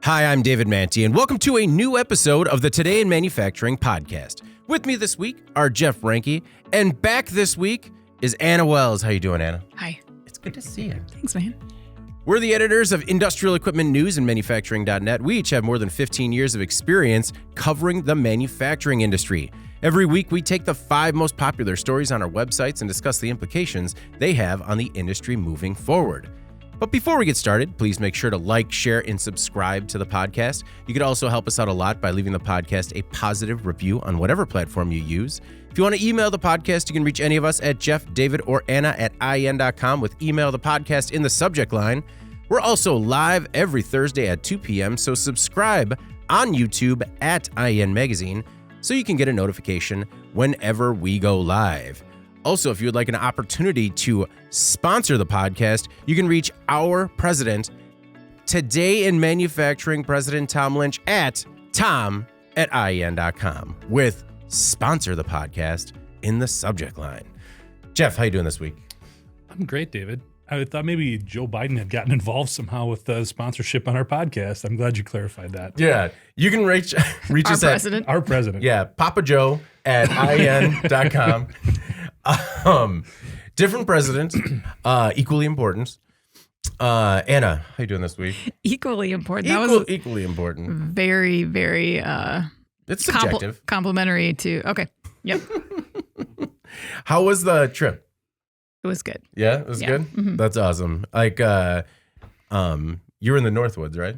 Hi, I'm David Manti, and welcome to a new episode of the Today in Manufacturing podcast. With me this week are Jeff Ranke, and back this week is Anna Wells. How you doing, Anna? Hi. It's good to see you. Thanks, man. We're the editors of Industrial Equipment News and Manufacturing.net. We each have more than 15 years of experience covering the manufacturing industry. Every week, we take the 5 most popular stories on our websites and discuss the implications they have on the industry moving forward. But before we get started, please make sure to like, share, and subscribe to the podcast. You could also help us out a lot by leaving the podcast a positive review on whatever platform you use. If you want to email the podcast, you can reach any of us at Jeff, David, or Anna at IN.com with email the podcast in the subject line. We're also live every Thursday at 2 p.m., so subscribe on YouTube at IN Magazine so you can get a notification whenever we go live. Also, if you would like an opportunity to sponsor the podcast, you can reach our president, Today in Manufacturing President Tom Lynch, at tom@in.com with sponsor the podcast in the subject line. Jeff, how you doing this week? I'm great, David. I thought maybe Joe Biden had gotten involved somehow with sponsorship on our podcast. I'm glad you clarified that. Yeah, you can reach us Our president. Yeah, Papa Joe at in.com. Different president, equally important. Anna, how you doing this week? Equally important. Equally important. Very, very It's subjective. complimentary to. Okay. Yep. How was the trip? It was good. Yeah, it was good? Mm-hmm. That's awesome. Like, you were in the Northwoods, right?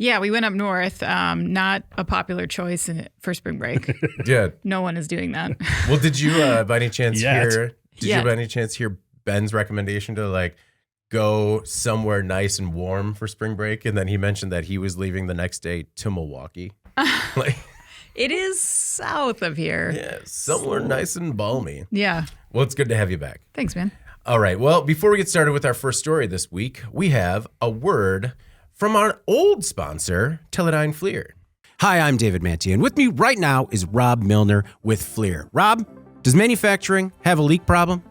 Yeah, we went up north. Not a popular choice for spring break. Yeah. No one is doing that. Well, did you by any chance Yeah. hear Ben's recommendation to like go somewhere nice and warm for spring break? And then he mentioned that he was leaving the next day to Milwaukee. It is south of here. Yeah, somewhere nice and balmy. Yeah. Well, it's good to have you back. Thanks, man. All right. Well, before we get started with our first story this week, we have a word from our old sponsor, Teledyne FLIR. Hi, I'm David Manti, and with me right now is Rob Milner with FLIR. Rob, does manufacturing have a leak problem?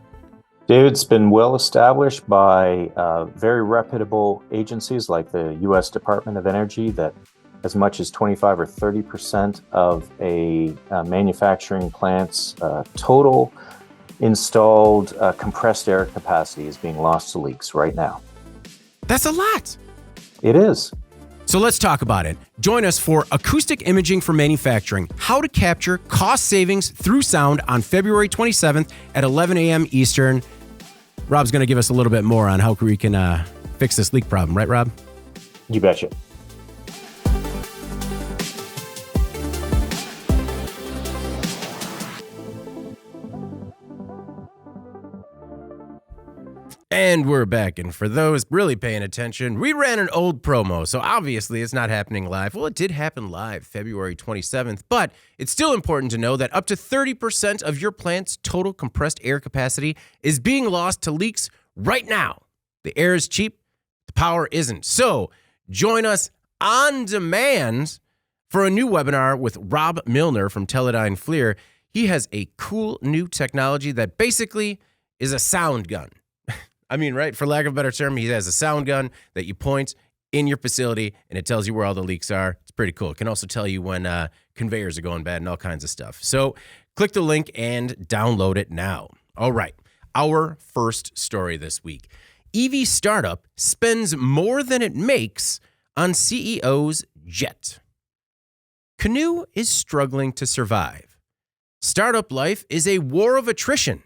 David, it's been well established by very reputable agencies like the U.S. Department of Energy that as much as 25 or 30% of a manufacturing plant's total installed compressed air capacity is being lost to leaks right now. That's a lot. It is. So let's talk about it. Join us for Acoustic Imaging for Manufacturing, how to capture cost savings through sound on February 27th at 11 a.m. Eastern. Rob's going to give us a little bit more on how we can fix this leak problem. Right, Rob? You betcha. And we're back. And for those really paying attention, we ran an old promo. So obviously it's not happening live. Well, it did happen live February 27th, but it's still important to know that up to 30% of your plant's total compressed air capacity is being lost to leaks right now. The air is cheap, the power isn't. So join us on demand for a new webinar with Rob Milner from Teledyne FLIR. He has a cool new technology that basically is a sound gun. I mean, right? For lack of a better term, he has a sound gun that you point in your facility, and it tells you where all the leaks are. It's pretty cool. It can also tell you when conveyors are going bad and all kinds of stuff. So click the link and download it now. All right. Our first story this week. EV startup spends more than it makes on CEO's jet. Canoo is struggling to survive. Startup life is a war of attrition,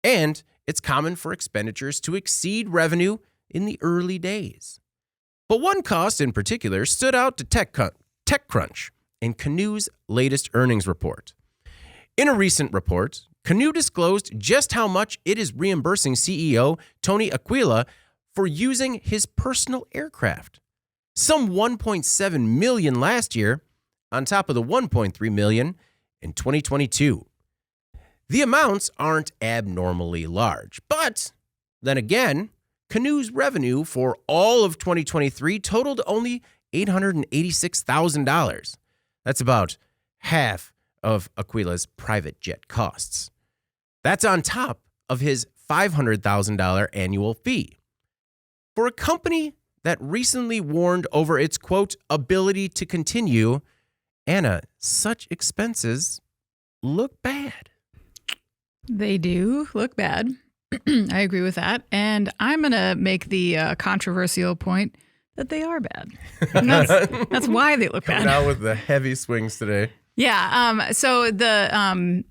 and it's common for expenditures to exceed revenue in the early days. But one cost in particular stood out to TechCrunch in Canoo's latest earnings report. In a recent report, Canoo disclosed just how much it is reimbursing CEO Tony Aquila for using his personal aircraft. Some $1.7 million last year, on top of the $1.3 million in 2022. The amounts aren't abnormally large, but then again, Canoo's revenue for all of 2023 totaled only $886,000. That's about half of Aquila's private jet costs. That's on top of his $500,000 annual fee. For a company that recently warned over its, quote, ability to continue. Anna, such expenses look bad. They do look bad. I agree with that. And I'm going to make the controversial point that they are bad. And that's why they look Coming bad. out with the heavy swings today. Yeah. So the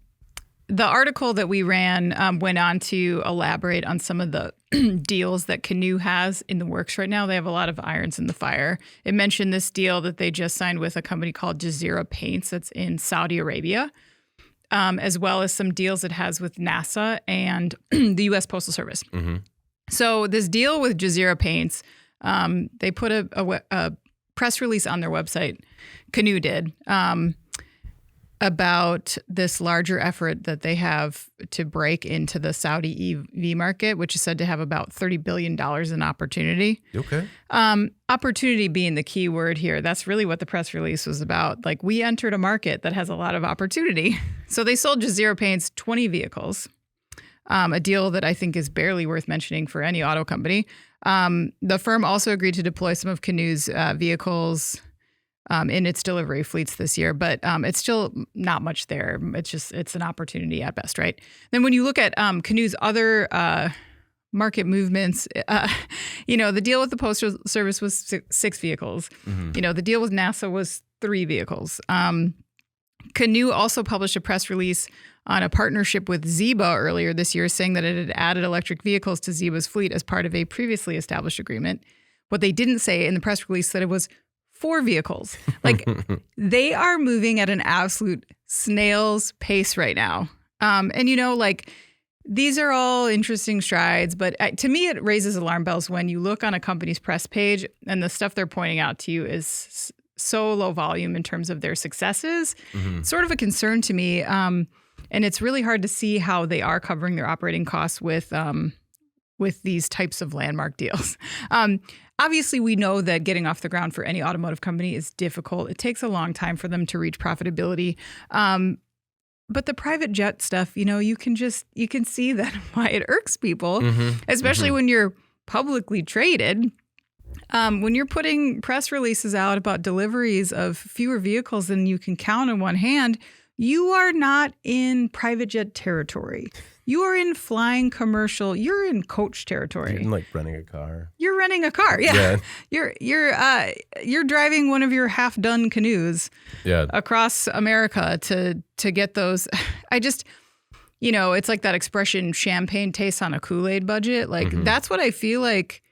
article that we ran went on to elaborate on some of the deals that Canoe has in the works right now. They have a lot of irons in the fire. It mentioned this deal that they just signed with a company called Jazeera Paints that's in Saudi Arabia, as well as some deals it has with NASA and the U.S. Postal Service. Mm-hmm. So this deal with Jazeera Paints, they put a press release on their website, Canoe did, about this larger effort that they have to break into the Saudi EV market, which is said to have about $30 billion in opportunity. Okay. Opportunity being the key word here. That's really what the press release was about. Like, we entered a market that has a lot of opportunity. So they sold Jazeera Paints 20 vehicles, a deal that I think is barely worth mentioning for any auto company. The firm also agreed to deploy some of Canoe's vehicles in its delivery fleets this year, but it's still not much there. It's an opportunity at best, right? Then when you look at Canoe's other market movements, the deal with the Postal Service was six vehicles. Mm-hmm. The deal with NASA was 3 vehicles. Canoe also published a press release on a partnership with Zeba earlier this year, saying that it had added electric vehicles to Zeba's fleet as part of a previously established agreement. What they didn't say in the press release that it was 4 vehicles. Like, they are moving at an absolute snail's pace right now. These are all interesting strides, but to me, it raises alarm bells when you look on a company's press page and the stuff they're pointing out to you is so low volume in terms of their successes. Mm-hmm. Sort of a concern to me. And it's really hard to see how they are covering their operating costs with these types of landmark deals. Obviously, we know that getting off the ground for any automotive company is difficult. It takes a long time for them to reach profitability. But the private jet stuff, you can see that why it irks people, especially when you're publicly traded. When you're putting press releases out about deliveries of fewer vehicles than you can count on one hand, you are not in private jet territory. You are in flying commercial. You're in coach territory. You're like renting a car. You're renting a car. Yeah. You're driving one of your half-done canoes across America to get those. It's like that expression, champagne tastes on a Kool-Aid budget. Like, that's what I feel like.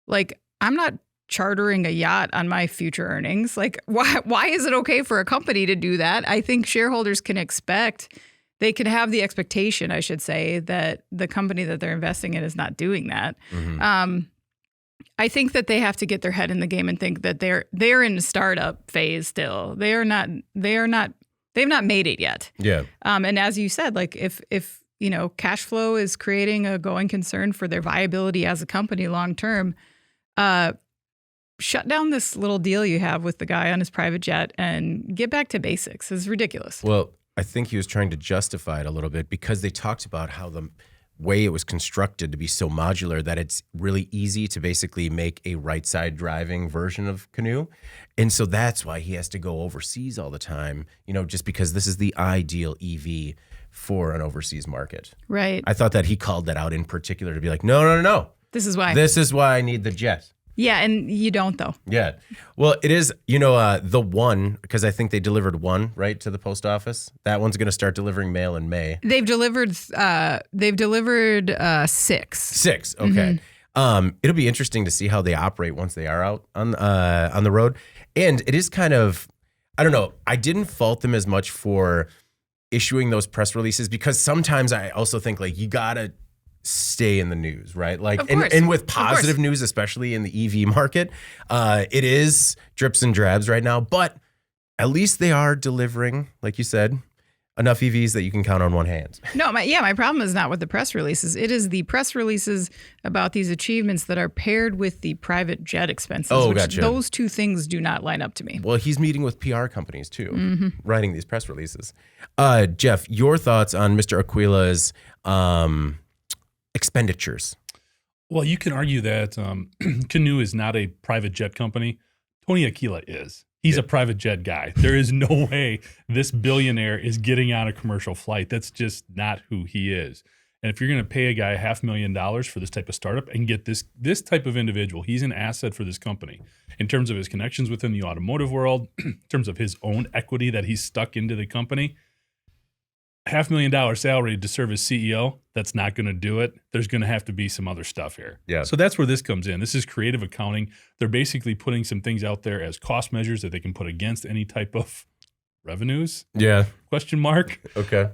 Like, I'm not chartering a yacht on my future earnings. Like, why is it okay for a company to do that? I think shareholders can expect. They could have the expectation, I should say, that the company that they're investing in is not doing that. I think that they have to get their head in the game and think that they're in the startup phase still. They've not made it yet. Yeah. And as you said, like if cash flow is creating a going concern for their viability as a company long term, shut down this little deal you have with the guy on his private jet and get back to basics. It's ridiculous. Well, I think he was trying to justify it a little bit because they talked about how the way it was constructed to be so modular that it's really easy to basically make a right side driving version of Canoe. And so that's why he has to go overseas all the time, just because this is the ideal EV for an overseas market. Right. I thought that he called that out in particular to be like, no. This is why. This is why I need the jet. Yeah, and you don't, though. Yeah. Well, it is, the one, because I think they delivered one, right, to the post office. That one's going to start delivering mail in May. They've delivered 6. 6, okay. It'll be interesting to see how they operate once they are out on the road. And it is kind of, I don't know, I didn't fault them as much for issuing those press releases because sometimes I also think, like, you got to stay in the news, right? Like, and with positive news, especially in the EV market, it is drips and drabs right now, but at least they are delivering, like you said, enough EVs that you can count on one hand. No, my problem is not with the press releases. It is the press releases about these achievements that are paired with the private jet expenses. Gotcha. Those two things do not line up to me. Well, he's meeting with PR companies too, writing these press releases. Jeff, your thoughts on Mr. Aquila's expenditures? Well, you can argue that Canoe is not a private jet company. Tony Aquila is. He's a private jet guy. There is no way this billionaire is getting on a commercial flight. That's just not who he is. And if you're going to pay a guy $500,000 for this type of startup and get this type of individual, he's an asset for this company in terms of his connections within the automotive world, in terms of his own equity that he's stuck into the company. $500,000 salary to serve as CEO, that's not going to do it. There's going to have to be some other stuff here. Yeah. So that's where this comes in. This is creative accounting. They're basically putting some things out there as cost measures that they can put against any type of revenues. Yeah. Question mark. Okay.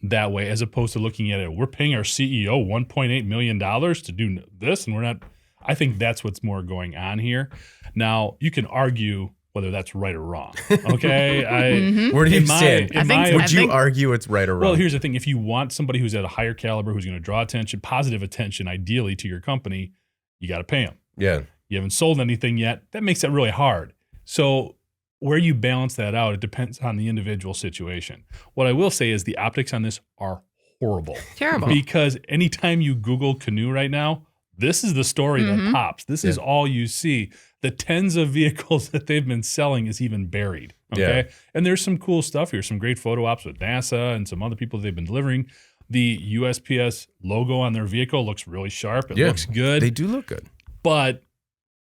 That way, as opposed to looking at it, we're paying our CEO $1.8 million to do this, and we're not. I think that's what's more going on here. Now, you can argue whether that's right or wrong. Okay. Where do you stand? Would you argue it's right or wrong? Well, here's the thing. If you want somebody who's at a higher caliber, who's going to draw attention, positive attention, ideally to your company, you got to pay them. Yeah. You haven't sold anything yet. That makes it really hard. So where you balance that out, it depends on the individual situation. What I will say is the optics on this are horrible. Terrible. Because anytime you Google Canoe right now, this is the story that pops. This is all you see. The tens of vehicles that they've been selling is even buried. Okay. Yeah. And there's some cool stuff here, some great photo ops with NASA and some other people they've been delivering. The USPS logo on their vehicle looks really sharp. It looks good. They do look good. But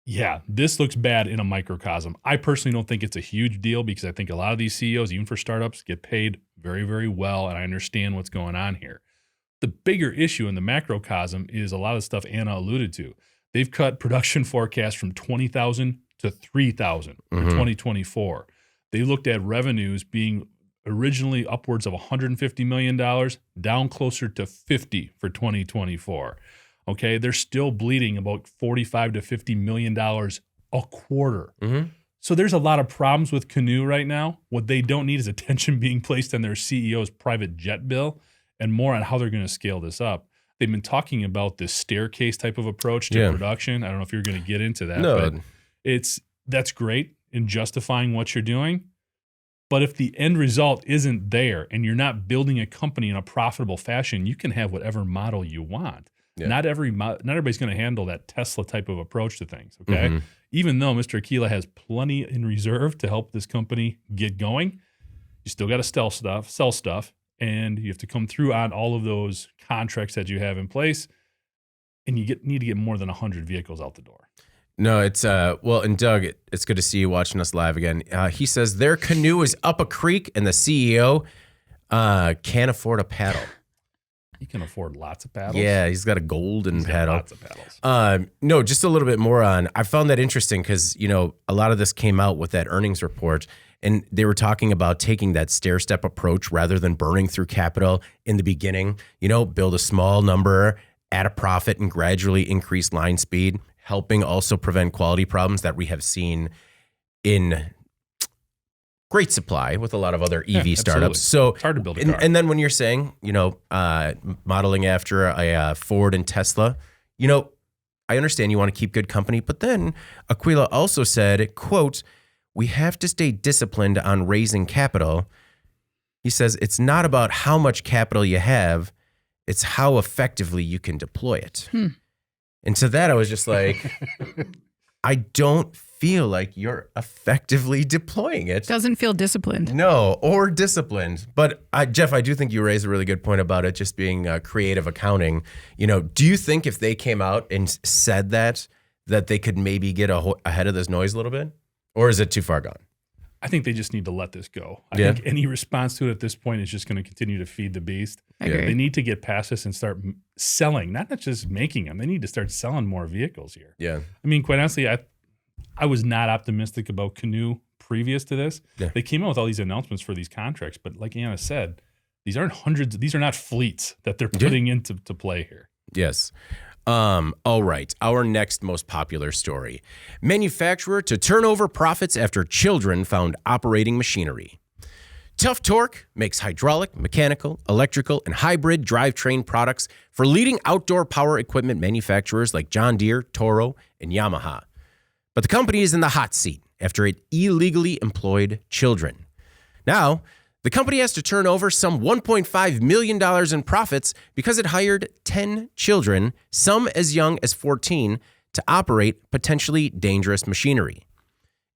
yeah, this looks bad in a microcosm. I personally don't think it's a huge deal because I think a lot of these CEOs, even for startups, get paid very, very well. And I understand what's going on here. The bigger issue in the macrocosm is a lot of stuff Anna alluded to. They've cut production forecasts from 20,000 to 3,000 for 2024. They looked at revenues being originally upwards of $150 million, down closer to 50 for 2024. Okay, they're still bleeding about $45 to $50 million a quarter. So there's a lot of problems with Canoe right now. What they don't need is attention being placed on their CEO's private jet bill and more on how they're going to scale this up. They've been talking about this staircase type of approach to production. I don't know if you're going to get into that, but that's great in justifying what you're doing. But if the end result isn't there and you're not building a company in a profitable fashion, you can have whatever model you want. Yeah. Not everybody's going to handle that Tesla type of approach to things, okay? Even though Mr. Aquila has plenty in reserve to help this company get going, you still got to sell stuff. And you have to come through on all of those contracts that you have in place, and you need to get more than 100 vehicles out the door. No, it's and Doug, it's good to see you watching us live again. He says their Canoe is up a creek, and the CEO can't afford a paddle. He can afford lots of paddles. Yeah, he's got a golden paddle. Lots of paddles. No, just a little bit more on. I found that interesting because a lot of this came out with that earnings report. And they were talking about taking that stair-step approach rather than burning through capital in the beginning, build a small number, add a profit, and gradually increase line speed, helping also prevent quality problems that we have seen in great supply with a lot of other EV startups. So it's hard to build a car. And then when you're saying, modeling after a Ford and Tesla, I understand you want to keep good company, but then Aquila also said, quote, "We have to stay disciplined on raising capital." He says, "It's not about how much capital you have, it's how effectively you can deploy it." And to that, I was just like, I don't feel like you're effectively deploying it. Doesn't feel disciplined. No, or disciplined. But Jeff, I do think you raised a really good point about it just being creative accounting. Do you think if they came out and said that they could maybe get ahead of this noise a little bit? Or is it too far gone? I think they just need to let this go. I think any response to it at this point is just going to continue to feed the beast. They need to get past this and start selling, not just making them. They need to start selling more vehicles here. Yeah. I mean, quite honestly, I was not optimistic about Canoe previous to this. Yeah. They came out with all these announcements for these contracts, but like Anna said, these aren't hundreds. These are not fleets that they're putting into play here. Yes. All right. Our next most popular story. Manufacturer to turn over profits after children found operating machinery. Tough Torque makes hydraulic, mechanical, electrical, and hybrid drivetrain products for leading outdoor power equipment manufacturers like John Deere, Toro, and Yamaha. But the company is in the hot seat after it illegally employed children. Now, The company has to turn over some $1.5 million in profits because it hired 10 children, some as young as 14, to operate potentially dangerous machinery.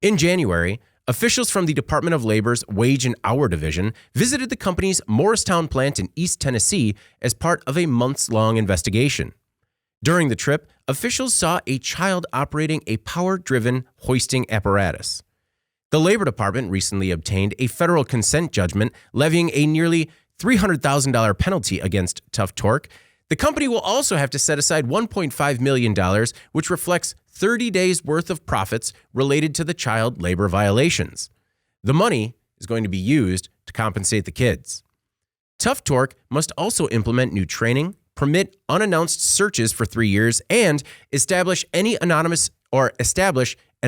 In January, officials from the Department of Labor's Wage and Hour Division visited the company's Morristown plant in East Tennessee as part of a months-long investigation. During the trip, officials saw a child operating a power-driven hoisting apparatus. The Labor Department recently obtained a federal consent judgment levying a nearly $300,000 penalty against Tough Torque. The company will also have to set aside $1.5 million, which reflects 30 days' worth of profits related to the child labor violations. The money is going to be used to compensate the kids. Tough Torque must also implement new training, permit unannounced searches for 3 years, and establish an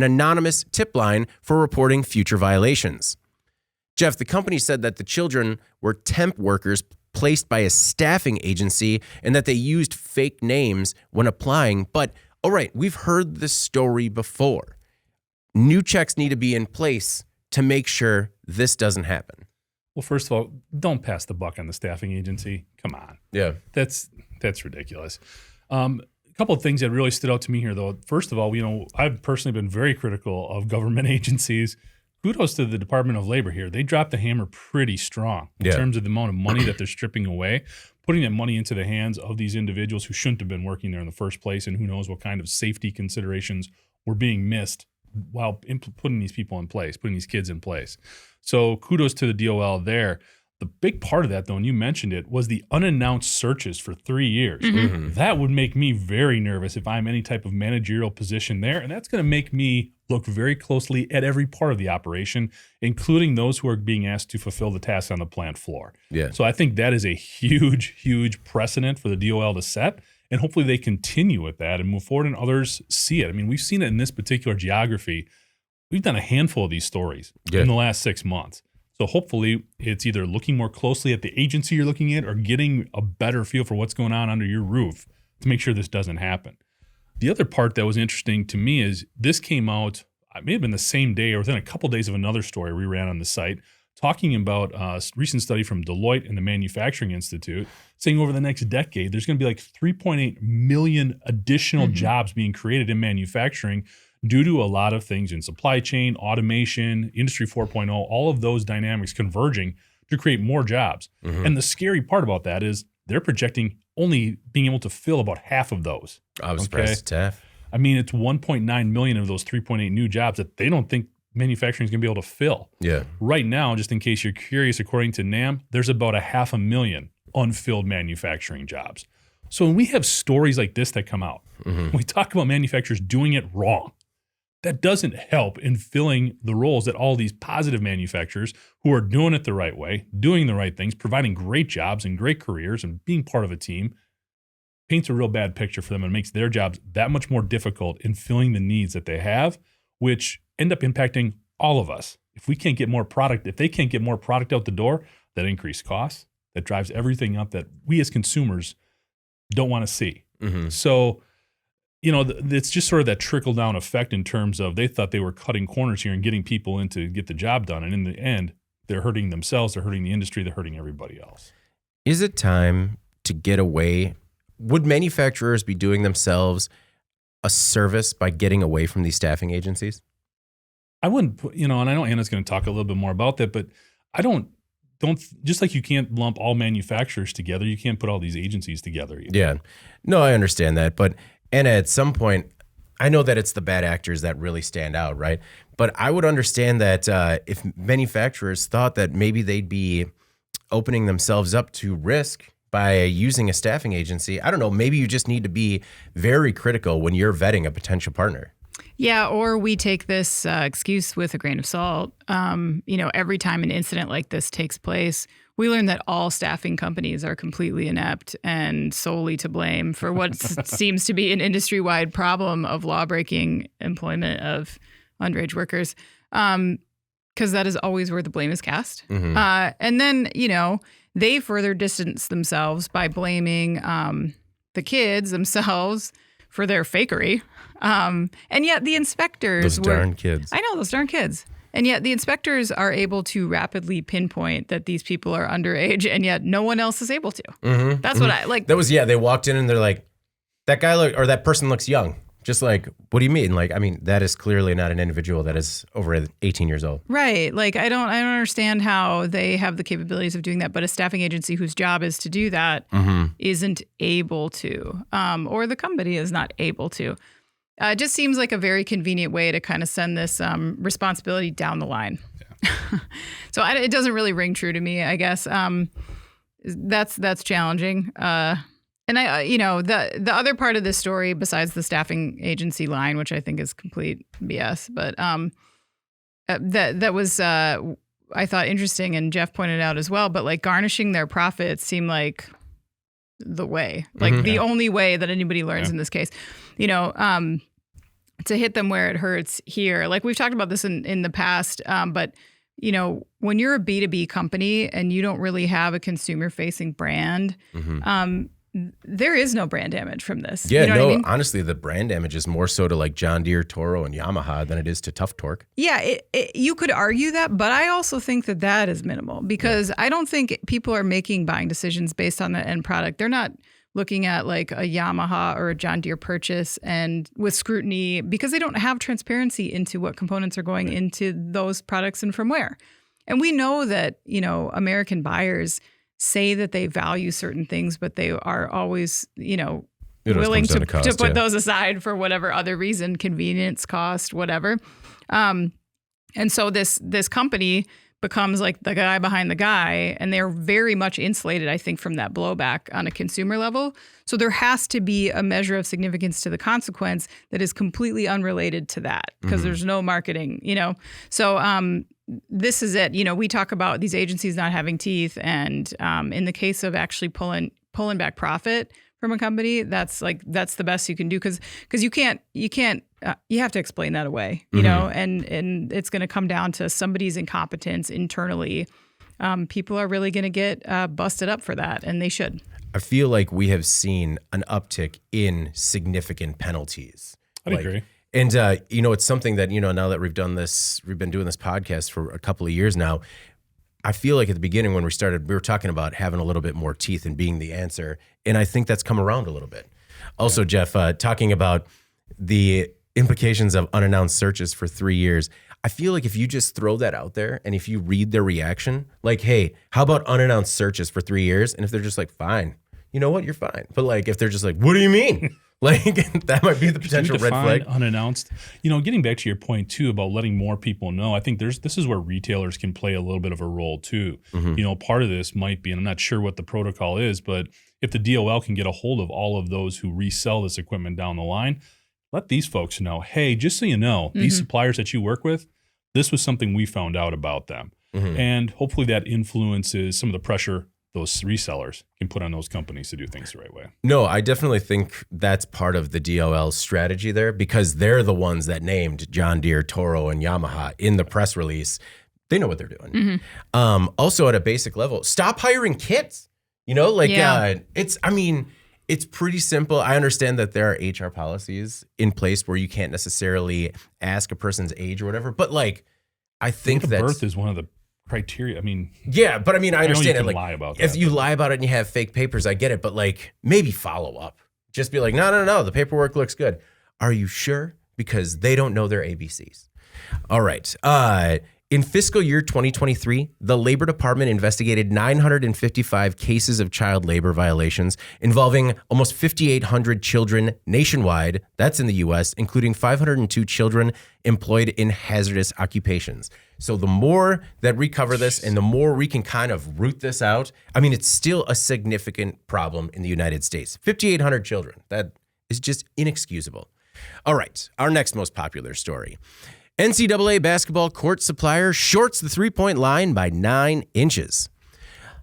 anonymous tip line for reporting future violations. Jeff, the company said that the children were temp workers placed by a staffing agency and that they used fake names when applying. But, all right, we've heard this story before. New checks need to be in place to make sure this doesn't happen. Well, first of all, don't pass the buck on the staffing agency. Come on. Yeah. That's ridiculous. A couple of things that really stood out to me here, though. First of all, I've personally been very critical of government agencies. Kudos to the Department of Labor here. They dropped the hammer pretty strong in terms of the amount of money that they're stripping away, putting that money into the hands of these individuals who shouldn't have been working there in the first place, and who knows what kind of safety considerations were being missed while putting these people in place, putting these kids in place. So kudos to the DOL there. The big part of that, though, and you mentioned it, was the unannounced searches for 3 years. Mm-hmm. That would make me very nervous if I'm any type of managerial position there. And that's going to make me look very closely at every part of the operation, including those who are being asked to fulfill the tasks on the plant floor. Yeah. So I think that is a huge, huge precedent for the DOL to set. And hopefully they continue with that and move forward and others see it. I mean, we've seen it in this particular geography. We've done a handful of these stories in the last 6 months. So hopefully it's either looking more closely at the agency you're looking at or getting a better feel for what's going on under your roof to make sure this doesn't happen. The other part that was interesting to me is this came out, it may have been the same day or within a couple of days of another story we ran on the site, talking about a recent study from Deloitte and the Manufacturing Institute saying over the next decade, there's going to be like 3.8 million additional jobs being created in manufacturing due to a lot of things in supply chain, automation, Industry 4.0, all of those dynamics converging to create more jobs. Mm-hmm. And the scary part about that is they're projecting only being able to fill about half of those. I was surprised it's half. I mean, it's 1.9 million of those 3.8 new jobs that they don't think manufacturing is going to be able to fill. Yeah. Right now, just in case you're curious, according to NAM, there's about 500,000 unfilled manufacturing jobs. So when we have stories like this that come out, we talk about manufacturers doing it wrong. That doesn't help in filling the roles that all these positive manufacturers who are doing it the right way, doing the right things, providing great jobs and great careers and being part of a team, paints a real bad picture for them and makes their jobs that much more difficult in filling the needs that they have, which end up impacting all of us. If they can't get more product out the door, that increases costs, that drives everything up that we as consumers don't want to see. Mm-hmm. So, it's just sort of that trickle-down effect in terms of they thought they were cutting corners here and getting people in to get the job done. And in the end, they're hurting themselves, they're hurting the industry, they're hurting everybody else. Is it time to get away? Would manufacturers be doing themselves a service by getting away from these staffing agencies? I wouldn't put, and I know Anna's going to talk a little bit more about that, but I don't, just like you can't lump all manufacturers together, you can't put all these agencies together either. Yeah. No, I understand that. But Anna, at some point, I know that it's the bad actors that really stand out, right? But I would understand that if manufacturers thought that maybe they'd be opening themselves up to risk by using a staffing agency, I don't know, maybe you just need to be very critical when you're vetting a potential partner. Yeah, or we take this excuse with a grain of salt. Every time an incident like this takes place, we learn that all staffing companies are completely inept and solely to blame for what seems to be an industry-wide problem of law-breaking employment of underage workers, because that is always where the blame is cast. Mm-hmm. And then, they further distance themselves by blaming the kids themselves for their fakery. And yet the inspectors Those darn kids. I know, those darn kids. And yet the inspectors are able to rapidly pinpoint that these people are underage, and yet no one else is able to. Mm-hmm, That's what I like. That was, they walked in and they're like, that guy or that person looks young. Just like, what do you mean? Like, I mean, that is clearly not an individual that is over 18 years old. Right. Like, I don't understand how they have the capabilities of doing that, but a staffing agency whose job is to do that isn't able to, or the company is not able to. It just seems like a very convenient way to kind of send this responsibility down the line. Yeah. So it doesn't really ring true to me, I guess. That's challenging. And the other part of this story, besides the staffing agency line, which I think is complete BS, but that was I thought interesting, and Jeff pointed out as well. But like garnishing their profits seemed like the way, like the only way that anybody learns in this case. To hit them where it hurts here. Like we've talked about this in the past, but when you're a B2B company and you don't really have a consumer-facing brand, there is no brand damage from this. Yeah, you know what I mean? Honestly, the brand damage is more so to like John Deere, Toro, and Yamaha than it is to Tough Torque. Yeah, you could argue that, but I also think that is minimal because I don't think people are making buying decisions based on the end product. They're not looking at like a Yamaha or a John Deere purchase and with scrutiny because they don't have transparency into what components are going into those products and from where. And we know that, American buyers say that they value certain things, but they are always, willing to put those aside for whatever other reason, convenience, cost, whatever. And so this company becomes like the guy behind the guy, and they're very much insulated, I think, from that blowback on a consumer level. So there has to be a measure of significance to the consequence that is completely unrelated to that because there's no marketing, So this is it. We talk about these agencies not having teeth, and in the case of actually pulling back profit from a company, that's the best you can do because you can't you have to explain that away, and it's going to come down to somebody's incompetence internally. People are really going to get busted up for that, and they should. I feel like we have seen an uptick in significant penalties. I agree. And, it's something that, now that we've been doing this podcast for a couple of years now, I feel like at the beginning when we started, we were talking about having a little bit more teeth and being the answer. And I think that's come around a little bit. Also, Jeff, talking about the implications of unannounced searches for 3 years. I feel like if you just throw that out there and if you read their reaction, like, hey, how about unannounced searches for 3 years? And if they're just like, fine, you know what, you're fine. But like, if they're just like, what do you mean? Like that might be the potential red flag. Unannounced. Getting back to your point too about letting more people know, I think this is where retailers can play a little bit of a role too. Part of this might be, and I'm not sure what the protocol is, but if the DOL can get a hold of all of those who resell this equipment down the line, let these folks know, hey, just so you know, these suppliers that you work with, this was something we found out about them. And hopefully that influences some of the pressure those resellers can put on those companies to do things the right way. No, I definitely think that's part of the DOL's strategy there because they're the ones that named John Deere, Toro, and Yamaha in the press release. They know what they're doing. Also at a basic level, stop hiring kids. It's pretty simple. I understand that there are HR policies in place where you can't necessarily ask a person's age or whatever, but like, I think that birth is one of the criteria. I understand it. Like, lie about if that, you lie about it and you have fake papers, I get it. But like, maybe follow up. Just be like, no. The paperwork looks good. Are you sure? Because they don't know their ABCs. All right. In fiscal year 2023, the Labor Department investigated 955 cases of child labor violations involving almost 5,800 children nationwide. That's in the U.S., including 502 children employed in hazardous occupations. So the more that we cover this and the more we can kind of root this out, it's still a significant problem in the United States. 5,800 children. That is just inexcusable. All right, our next most popular story. NCAA basketball court supplier shorts the three-point line by 9 inches.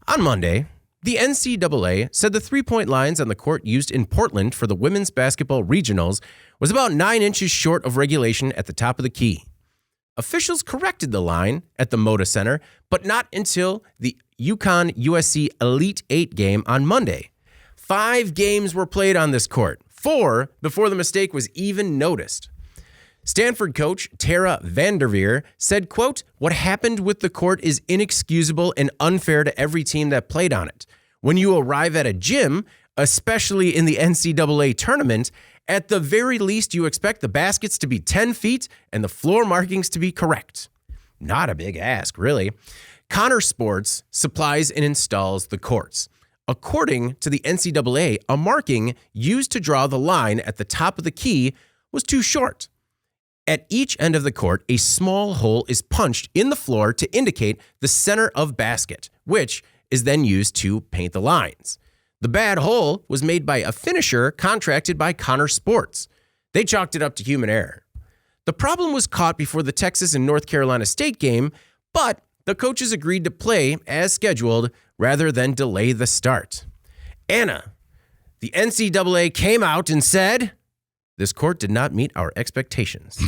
On Monday, the NCAA said the three-point lines on the court used in Portland for the women's basketball regionals was about 9 inches short of regulation at the top of the key. Officials corrected the line at the Moda Center, but not until the UConn-USC Elite 8 game on Monday. 5 games were played on this court, 4 before the mistake was even noticed. Stanford coach Tara Vanderveer said, quote, "What happened with the court is inexcusable and unfair to every team that played on it. When you arrive at a gym, especially in the NCAA tournament, at the very least you expect the baskets to be 10 feet and the floor markings to be correct." Not a big ask, really. Connor Sports supplies and installs the courts. According to the NCAA, a marking used to draw the line at the top of the key was too short. At each end of the court, a small hole is punched in the floor to indicate the center of basket, which is then used to paint the lines. The bad hole was made by a finisher contracted by Connor Sports. They chalked it up to human error. The problem was caught before the Texas and North Carolina State game, but the coaches agreed to play as scheduled rather than delay the start. Anna, the NCAA came out and said, "This court did not meet our expectations."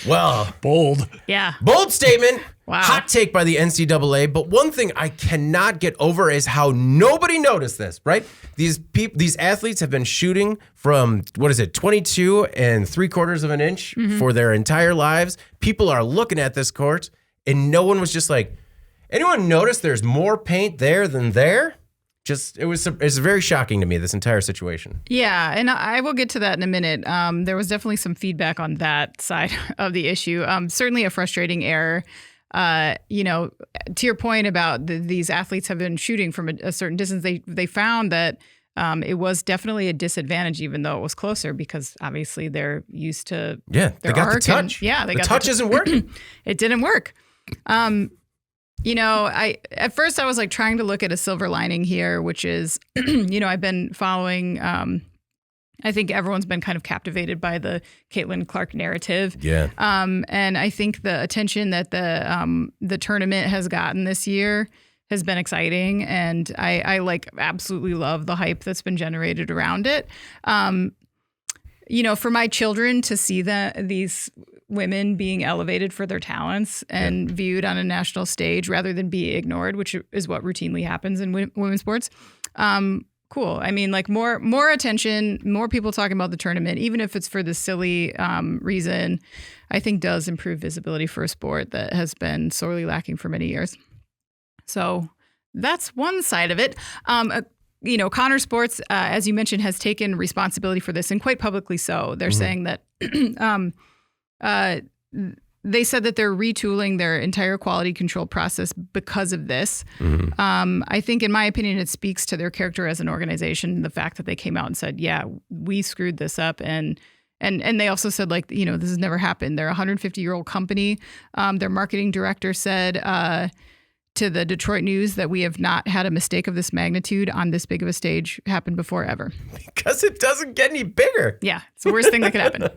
Well, bold. Yeah. Bold statement. Wow. Hot take by the NCAA. But one thing I cannot get over is how nobody noticed this, right? These athletes have been shooting from, 22 3/4 of an inch for their entire lives. People are looking at this court and no one was just like, anyone notice there's more paint there than there? It's very shocking to me, this entire situation. Yeah, and I will get to that in a minute. There was definitely some feedback on that side of the issue. Certainly a frustrating error. To your point about these athletes have been shooting from a certain distance, they found that it was definitely a disadvantage, even though it was closer, because obviously they're used to they got the touch. The touch isn't working. It didn't work. At first I was like trying to look at a silver lining here, which is, I've been following, I think everyone's been kind of captivated by the Caitlin Clark narrative. Yeah. And I think the attention that the tournament has gotten this year has been exciting. And I absolutely love the hype that's been generated around it. For my children to see these women being elevated for their talents and viewed on a national stage rather than be ignored, which is what routinely happens in women's sports. Cool. I mean, more attention, more people talking about the tournament, even if it's for the silly reason, I think does improve visibility for a sport that has been sorely lacking for many years. So that's one side of it. Connor Sports, as you mentioned, has taken responsibility for this, and quite publicly so. They're saying that they said that they're retooling their entire quality control process because of this. I think, in my opinion, it speaks to their character as an organization, the fact that they came out and said, yeah, we screwed this up. And they also said, this has never happened. They're a 150-year-old company. Their marketing director said to the Detroit News that we have not had a mistake of this magnitude on this big of a stage happen before ever. Because it doesn't get any bigger. Yeah, it's the worst thing that could happen.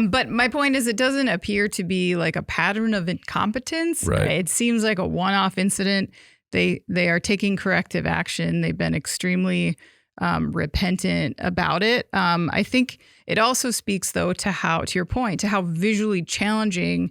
But my point is, it doesn't appear to be like a pattern of incompetence. Right. It seems like a one-off incident. They are taking corrective action. They've been extremely repentant about it. I think it also speaks, though, to your point, to how visually challenging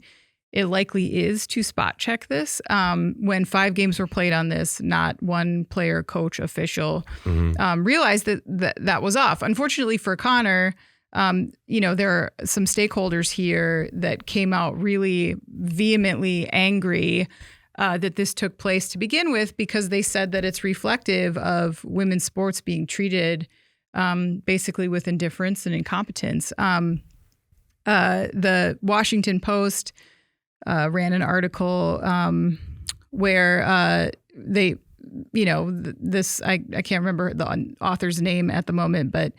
it likely is to spot check this. When 5 games were played on this, not one player, coach, official realized that was off. Unfortunately for Connor, there are some stakeholders here that came out really vehemently angry that this took place to begin with, because they said that it's reflective of women's sports being treated basically with indifference and incompetence. The Washington Post ran an article where they, I can't remember the author's name at the moment, but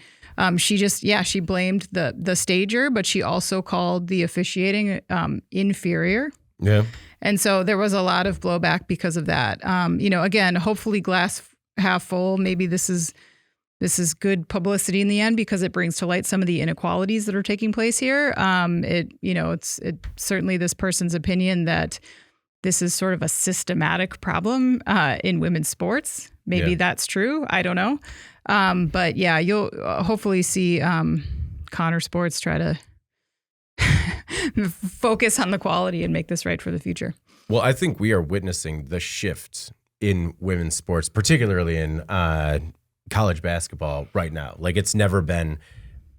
she blamed the stager, but she also called the officiating inferior. Yeah. And so there was a lot of blowback because of that. Again, hopefully glass half full. Maybe this is good publicity in the end, because it brings to light some of the inequalities that are taking place here. It's certainly this person's opinion that this is sort of a systematic problem in women's sports. Maybe that's true. I don't know. But yeah, you'll hopefully see Connor Sports try to focus on the quality and make this right for the future. Well, I think we are witnessing the shift in women's sports, particularly in college basketball right now. Like, it's never been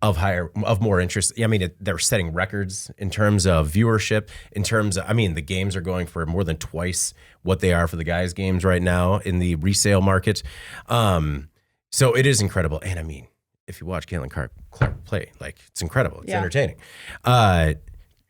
of more interest. I mean, they're setting records in terms of viewership, in terms of, I mean, the games are going for more than twice what they are for the guys' games right now in the resale market. So it is incredible. And I mean, if you watch Caitlin Clark play, like, it's incredible. It's entertaining.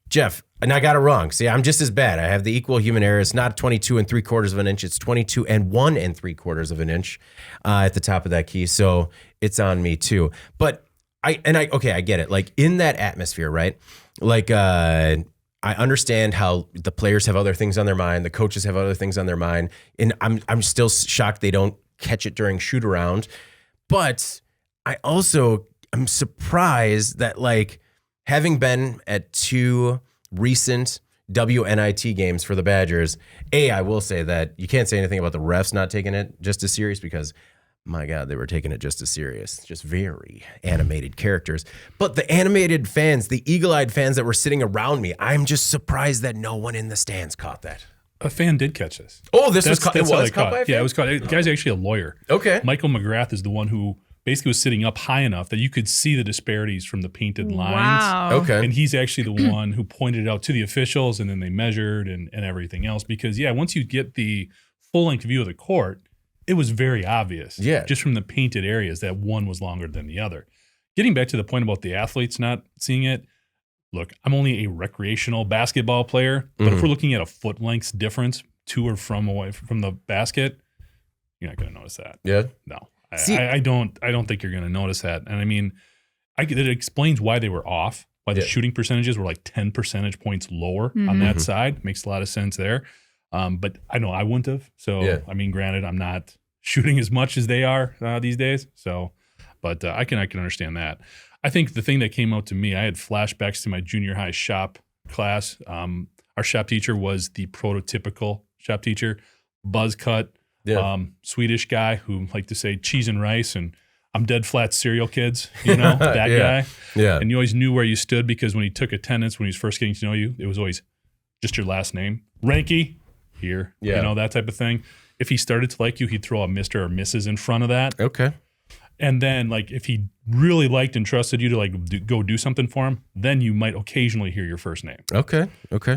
Jeff, and I got it wrong. See, I'm just as bad. I have the equal human error. It's not 22 3/4 of an inch. It's 22 1 3/4 of an inch at the top of that key. So it's on me too. But I get it. Like, in that atmosphere, right? Like, I understand how the players have other things on their mind. The coaches have other things on their mind. And I'm still shocked they don't catch it during shoot around. But I also am surprised that, like, having been at 2 recent WNIT games for the Badgers, I will say that you can't say anything about the refs not taking it just as serious, because, my God, they were taking it just as serious. Just very animated characters. But the animated fans, the eagle-eyed fans that were sitting around me, I'm just surprised that no one in the stands caught that. A fan did catch this. Oh, this was caught. It was caught by a fan? Yeah, it was caught. The guy's actually a lawyer. Okay. Michael McGrath is the one who basically was sitting up high enough that you could see the disparities from the painted lines. Wow. Okay. And he's actually the one who pointed it out to the officials, and then they measured and everything else. Because, once you get the full-length view of the court, it was very obvious. Yeah. Just from the painted areas that one was longer than the other. Getting back to the point about the athletes not seeing it, look, I'm only a recreational basketball player, but if we're looking at a foot length difference to or from away from the basket, you're not going to notice that. Yeah. No. I don't think you're going to notice that. And I mean, it explains why they were off, why the shooting percentages were like 10 percentage points lower on that side. Makes a lot of sense there. But I know I wouldn't have. So, I mean, granted, I'm not shooting as much as they are these days. So, but I can understand that. I think the thing that came out to me, I had flashbacks to my junior high shop class. Our shop teacher was the prototypical shop teacher, buzz cut, Swedish guy who liked to say cheese and rice and I'm dead flat cereal kids, that guy. Yeah. And you always knew where you stood, because when he took attendance, when he was first getting to know you, it was always just your last name. Ranky, here, that type of thing. If he started to like you, he'd throw a Mr. or Mrs. in front of that. Okay. And then, like, if he really liked and trusted you to, like, go do something for him, then you might occasionally hear your first name. Okay.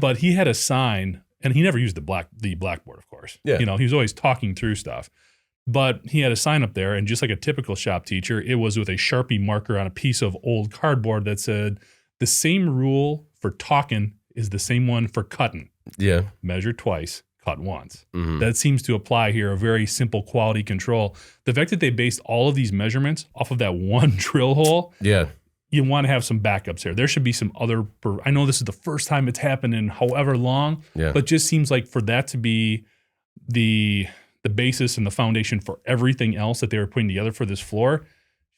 But he had a sign, and he never used the blackboard, of course. Yeah. He was always talking through stuff. But he had a sign up there, and just like a typical shop teacher, it was with a Sharpie marker on a piece of old cardboard that said, the same rule for talking is the same one for cutting. Yeah. Measure twice, cut once. That seems to apply here, a very simple quality control. The fact that they based all of these measurements off of that one drill hole, you want to have some backups here. There should be some other, I know this is the first time it's happened in however long, but just seems like for that to be the basis and the foundation for everything else that they were putting together for this floor,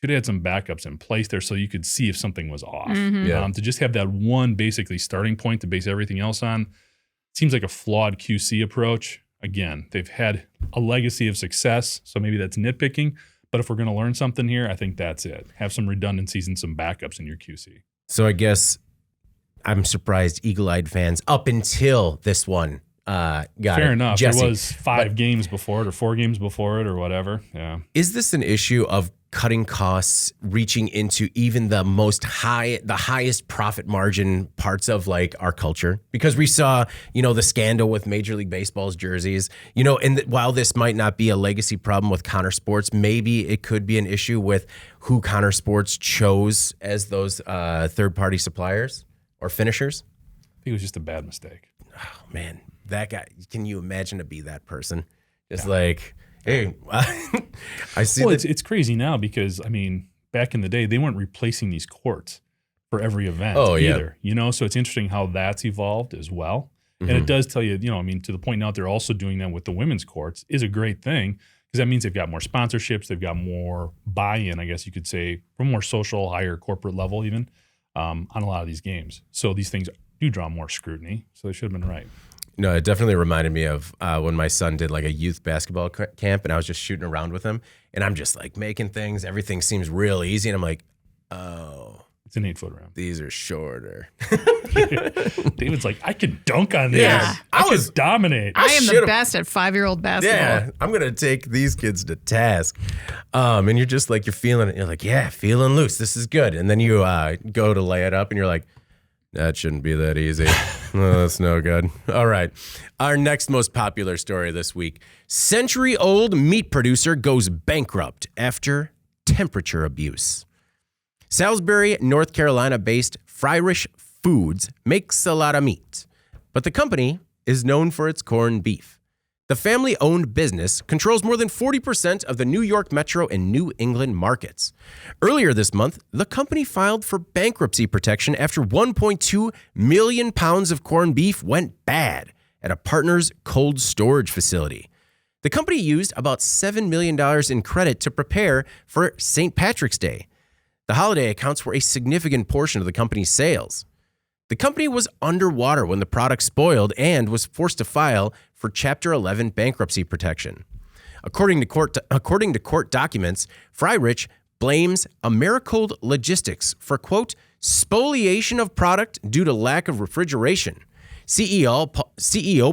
should have had some backups in place there so you could see if something was off. To just have that one basically starting point to base everything else on seems like a flawed QC approach. Again, they've had a legacy of success, so maybe that's nitpicking. But if we're going to learn something here, I think that's it. Have some redundancies and some backups in your QC. So I guess I'm surprised eagle-eyed fans up until this one got Fair it. enough. Jesse, there was 5 games before it or 4 games before it or whatever. Yeah. Is this an issue of cutting costs, reaching into even the highest profit margin parts of like our culture? Because we saw, the scandal with Major League Baseball's jerseys, and while this might not be a legacy problem with Connor Sports, maybe it could be an issue with who Connor Sports chose as those third-party suppliers or finishers. I think it was just a bad mistake. Oh, man, that guy, can you imagine to be that person? It's like, hey, I see. Well, it's crazy now because, I mean, back in the day, they weren't replacing these courts for every event either. So it's interesting how that's evolved as well. And it does tell you, to the point now they're also doing that with the women's courts is a great thing, because that means they've got more sponsorships, they've got more buy-in, I guess you could say, from more social, higher corporate level even on a lot of these games. So these things do draw more scrutiny. So they should have been right. No, it definitely reminded me of when my son did like a youth basketball camp, and I was just shooting around with him, and I'm just like making things. Everything seems real easy, and I'm like, oh, It's an 8-foot rim. These are shorter. David's like, I could dunk on this. Yeah. I could dominate. I am the best at 5-year-old basketball. Yeah, I'm going to take these kids to task. And you're just like, you're feeling it. You're like, yeah, feeling loose. This is good. And then you go to lay it up and you're like, that shouldn't be that easy. Oh, that's no good. All right. Our next most popular story this week. Century-old meat producer goes bankrupt after temperature abuse. Salisbury, North Carolina-based Frierish Foods makes a lot of meat, but the company is known for its corned beef. The family-owned business controls more than 40% of the New York metro and New England markets. Earlier this month, the company filed for bankruptcy protection after 1.2 million pounds of corned beef went bad at a partner's cold storage facility. The company used about $7 million in credit to prepare for St. Patrick's Day. The holiday accounts for a significant portion of the company's sales. The company was underwater when the product spoiled and was forced to file for Chapter 11 bankruptcy protection. According to court documents, Frierish blames Americold Logistics for, quote, spoliation of product due to lack of refrigeration. CEO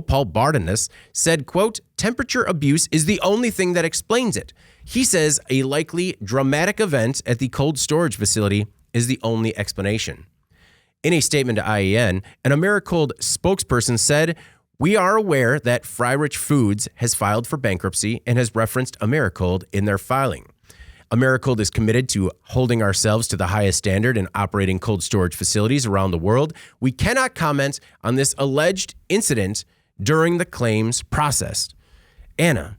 Paul Bardenus said, quote, temperature abuse is the only thing that explains it. He says a likely dramatic event at the cold storage facility is the only explanation. In a statement to IEN, an Americold spokesperson said, we are aware that Frierish Foods has filed for bankruptcy and has referenced Americold in their filing. Americold is committed to holding ourselves to the highest standard in operating cold storage facilities around the world. We cannot comment on this alleged incident during the claims process. Anna,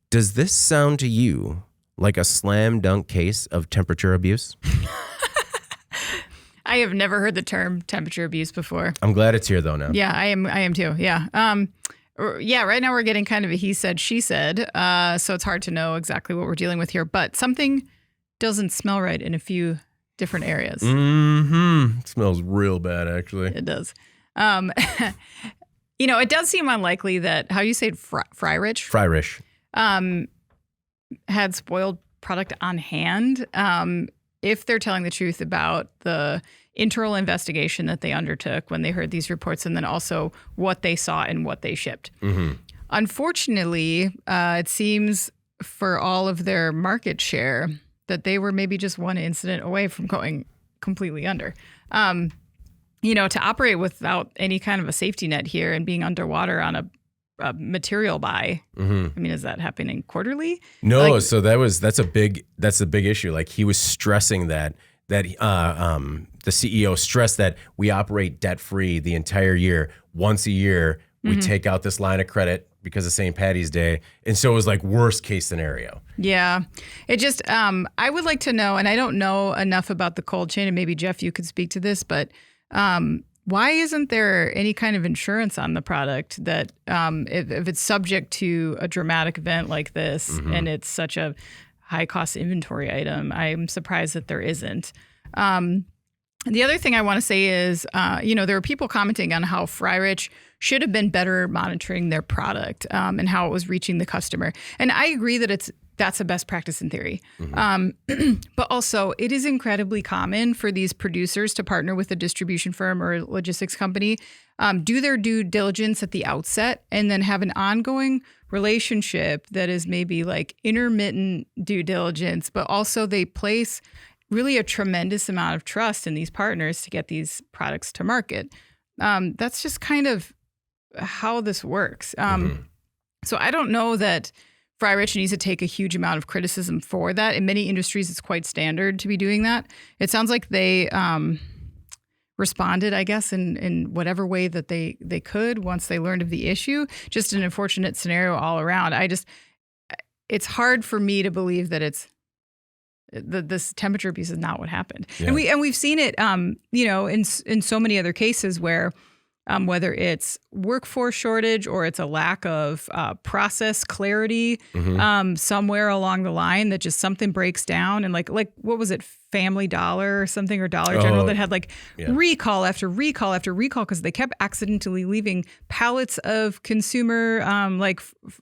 does this sound to you like a slam dunk case of temperature abuse? I have never heard the term temperature abuse before. I'm glad it's here though now. Yeah, I am too. Yeah. Yeah, right now we're getting kind of a he said, she said. So it's hard to know exactly what we're dealing with here, but something doesn't smell right in a few different areas. Mm-hmm. It smells real bad, actually. It does. It does seem unlikely that, how do you say it, Frierish? Had spoiled product on hand. If they're telling the truth about the internal investigation that they undertook when they heard these reports, and then also what they saw and what they shipped. Mm-hmm. Unfortunately, it seems for all of their market share that they were maybe just one incident away from going completely under. To operate without any kind of a safety net here and being underwater on a material buy. Mm-hmm. I mean, is that happening quarterly? No, so that's a big issue. Like he was stressing that the CEO stressed that we operate debt free the entire year. Once a year, we take out this line of credit because of St. Patty's Day, and so it was like worst case scenario. Yeah, it just I would like to know, and I don't know enough about the cold chain, and maybe Jeff, you could speak to this, but why isn't there any kind of insurance on the product that if it's subject to a dramatic event like this and it's such a high cost inventory item? I'm surprised that there isn't. The other thing I want to say is, there are people commenting on how Frierish should have been better monitoring their product and how it was reaching the customer. And I agree that that's a best practice in theory. But also, it is incredibly common for these producers to partner with a distribution firm or a logistics company, do their due diligence at the outset, and then have an ongoing relationship that is maybe like intermittent due diligence, but also they place really a tremendous amount of trust in these partners to get these products to market. That's just kind of how this works. So I don't know that Frierish needs to take a huge amount of criticism for that. In many industries, it's quite standard to be doing that. It sounds like they responded, I guess, in whatever way that they could once they learned of the issue. Just an unfortunate scenario all around. It's hard for me to believe that this temperature abuse is not what happened. Yeah. And we've seen it, in so many other cases where whether it's workforce shortage or it's a lack of process clarity somewhere along the line, that just something breaks down. And like what was it, Family Dollar or something, or Dollar General, that had recall after recall after recall because they kept accidentally leaving pallets of consumer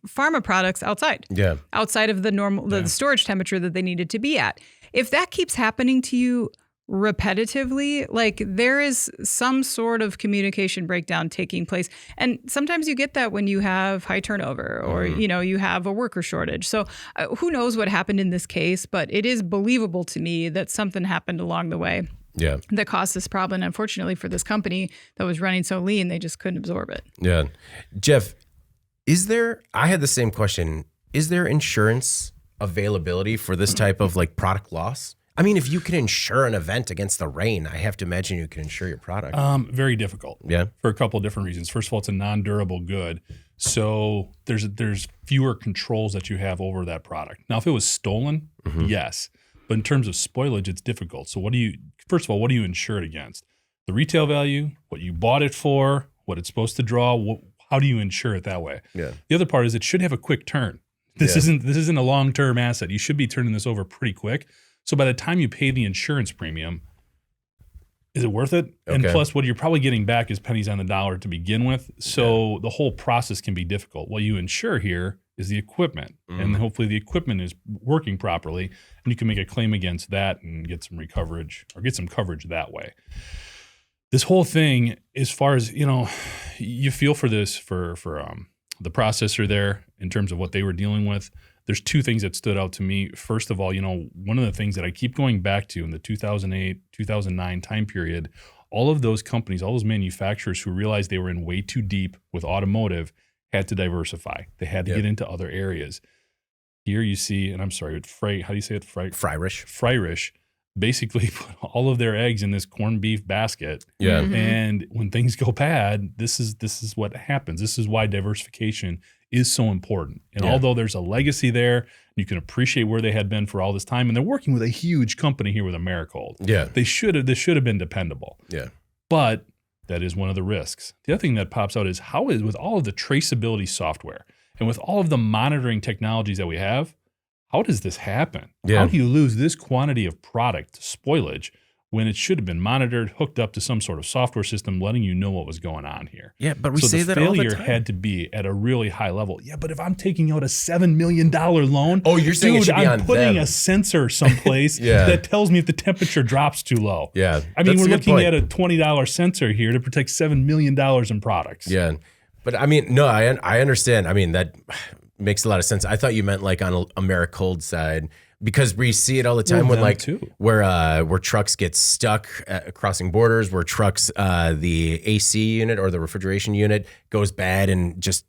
pharma products outside of the normal the storage temperature that they needed to be at. If that keeps happening to you repetitively, like there is some sort of communication breakdown taking place. And sometimes you get that when you have high turnover or, you have a worker shortage. So who knows what happened in this case, but it is believable to me that something happened along the way that caused this problem. And unfortunately for this company that was running so lean, they just couldn't absorb it. Yeah. Jeff, I had the same question. Is there insurance availability for this type of like product loss? I mean, if you can insure an event against the rain, I have to imagine you can insure your product. Very difficult. Yeah. For a couple of different reasons. First of all, it's a non-durable good. So there's fewer controls that you have over that product. Now, if it was stolen, yes. But in terms of spoilage, it's difficult. So first of all, what do you insure it against? The retail value, what you bought it for, what it's supposed to draw, how do you insure it that way? Yeah. The other part is it should have a quick turn. This isn't a long-term asset. You should be turning this over pretty quick. So by the time you pay the insurance premium, is it worth it? Okay. And plus, what you're probably getting back is pennies on the dollar to begin with. So the whole process can be difficult. What you insure here is the equipment, and hopefully the equipment is working properly, and you can make a claim against that and get some recoverage or get some coverage that way. This whole thing, as far as you feel for this for the processor there in terms of what they were dealing with. There's two things that stood out to me. First of all, one of the things that I keep going back to in the 2008, 2009 time period, all of those companies, all those manufacturers who realized they were in way too deep with automotive had to diversify. They had to get into other areas. Here you see, and I'm sorry, how do you say it? Freirish basically put all of their eggs in this corned beef basket. Yeah. And when things go bad, this is what happens. This is why diversification is so important. And although there's a legacy there, you can appreciate where they had been for all this time. And they're working with a huge company here with Americold. Yeah. This should have been dependable. Yeah. But that is one of the risks. The other thing that pops out is with all of the traceability software and with all of the monitoring technologies that we have, how does this happen? Yeah. How do you lose this quantity of product to spoilage when it should have been monitored, hooked up to some sort of software system, letting you know what was going on here? Yeah, but we say that all the time. So the failure had to be at a really high level. Yeah, but if I'm taking out a $7 million loan, you're saying it should be on I'm putting them. a sensor someplace that tells me if the temperature drops too low. Yeah, I mean, we're looking at a $20 sensor here to protect $7 million in products. Yeah, but I mean, no, I understand. I mean, that makes a lot of sense. I thought you meant like on Americold side, because we see it all the time where trucks get stuck crossing borders, where trucks, the AC unit or the refrigeration unit goes bad and just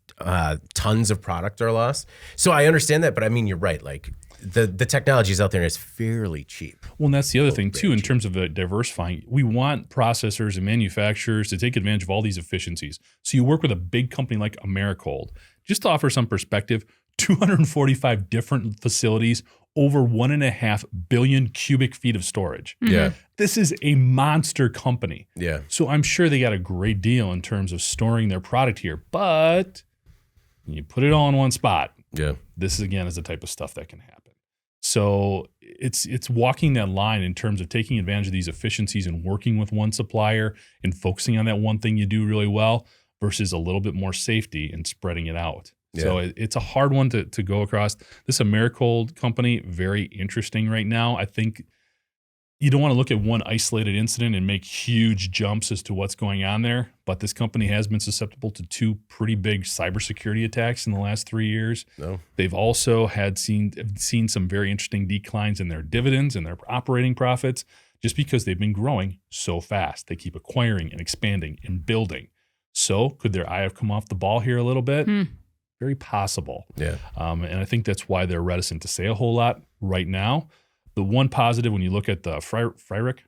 tons of product are lost. So I understand that, but I mean, you're right. Like the technology is out there and it's fairly cheap. Well, and that's the other thing too, in terms of diversifying. We want processors and manufacturers to take advantage of all these efficiencies. So you work with a big company like Americold. Just to offer some perspective, 245 different facilities, over 1.5 billion cubic feet of storage. Yeah. This is a monster company. Yeah. So I'm sure they got a great deal in terms of storing their product here, but you put it all in one spot. Yeah. This again is the type of stuff that can happen. So it's walking that line in terms of taking advantage of these efficiencies and working with one supplier and focusing on that one thing you do really well versus a little bit more safety and spreading it out. Yeah. So it's a hard one to go across. This Americold company, very interesting right now. I think you don't want to look at one isolated incident and make huge jumps as to what's going on there. But this company has been susceptible to two pretty big cybersecurity attacks in the last 3 years. No. They've also seen some very interesting declines in their dividends and their operating profits just because they've been growing so fast. They keep acquiring and expanding and building. So could their eye have come off the ball here a little bit? Very possible. Yeah. And I think that's why they're reticent to say a whole lot right now. The one positive when you look at the Freirich,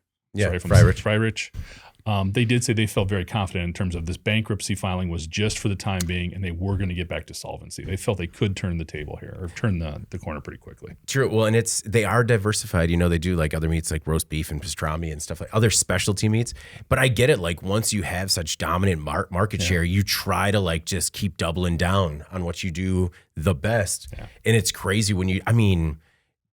they did say they felt very confident in terms of this bankruptcy filing was just for the time being, and they were going to get back to solvency. They felt they could turn the table here or turn the corner pretty quickly. True. Well, and they are diversified. They do like other meats like roast beef and pastrami and stuff like other specialty meats. But I get it. Like once you have such dominant market share, you try to like just keep doubling down on what you do the best. Yeah. And it's crazy when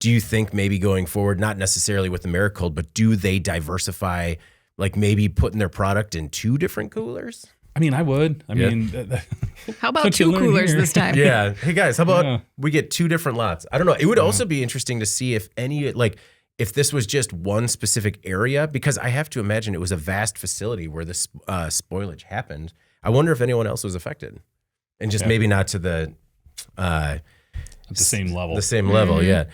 do you think maybe going forward, not necessarily with Americold, but do they diversify, like maybe putting their product in 2 different coolers? I mean, I would. I mean, how about 2 coolers this time? Yeah. Hey guys, how about we get 2 different lots? I don't know. It would also be interesting to see if any, like if this was just one specific area, because I have to imagine it was a vast facility where this spoilage happened. I wonder if anyone else was affected, and just maybe not to the at the same level. The same level, yeah.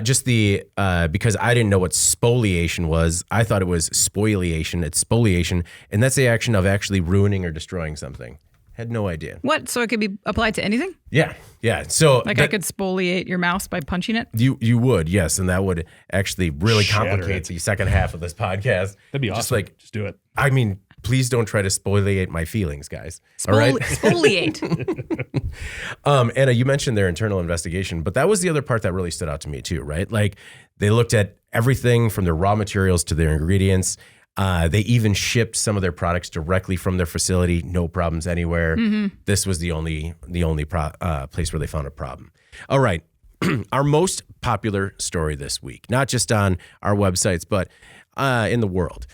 Just because I didn't know what spoliation was, I thought it was spoliation. It's spoliation, and that's the action of actually ruining or destroying something. Had no idea. What? So it could be applied to anything? Yeah. So I could spoliate your mouse by punching it? You would, yes, and that would actually really complicate the second half of this podcast. That'd be awesome. Just do it. I mean, please don't try to spoliate my feelings, guys. All right? Spoliate. Anna, you mentioned their internal investigation, but that was the other part that really stood out to me too, right? Like they looked at everything from their raw materials to their ingredients. They even shipped some of their products directly from their facility, no problems anywhere. This was the only place where they found a problem. All right, our most popular story this week, not just on our websites, but in the world.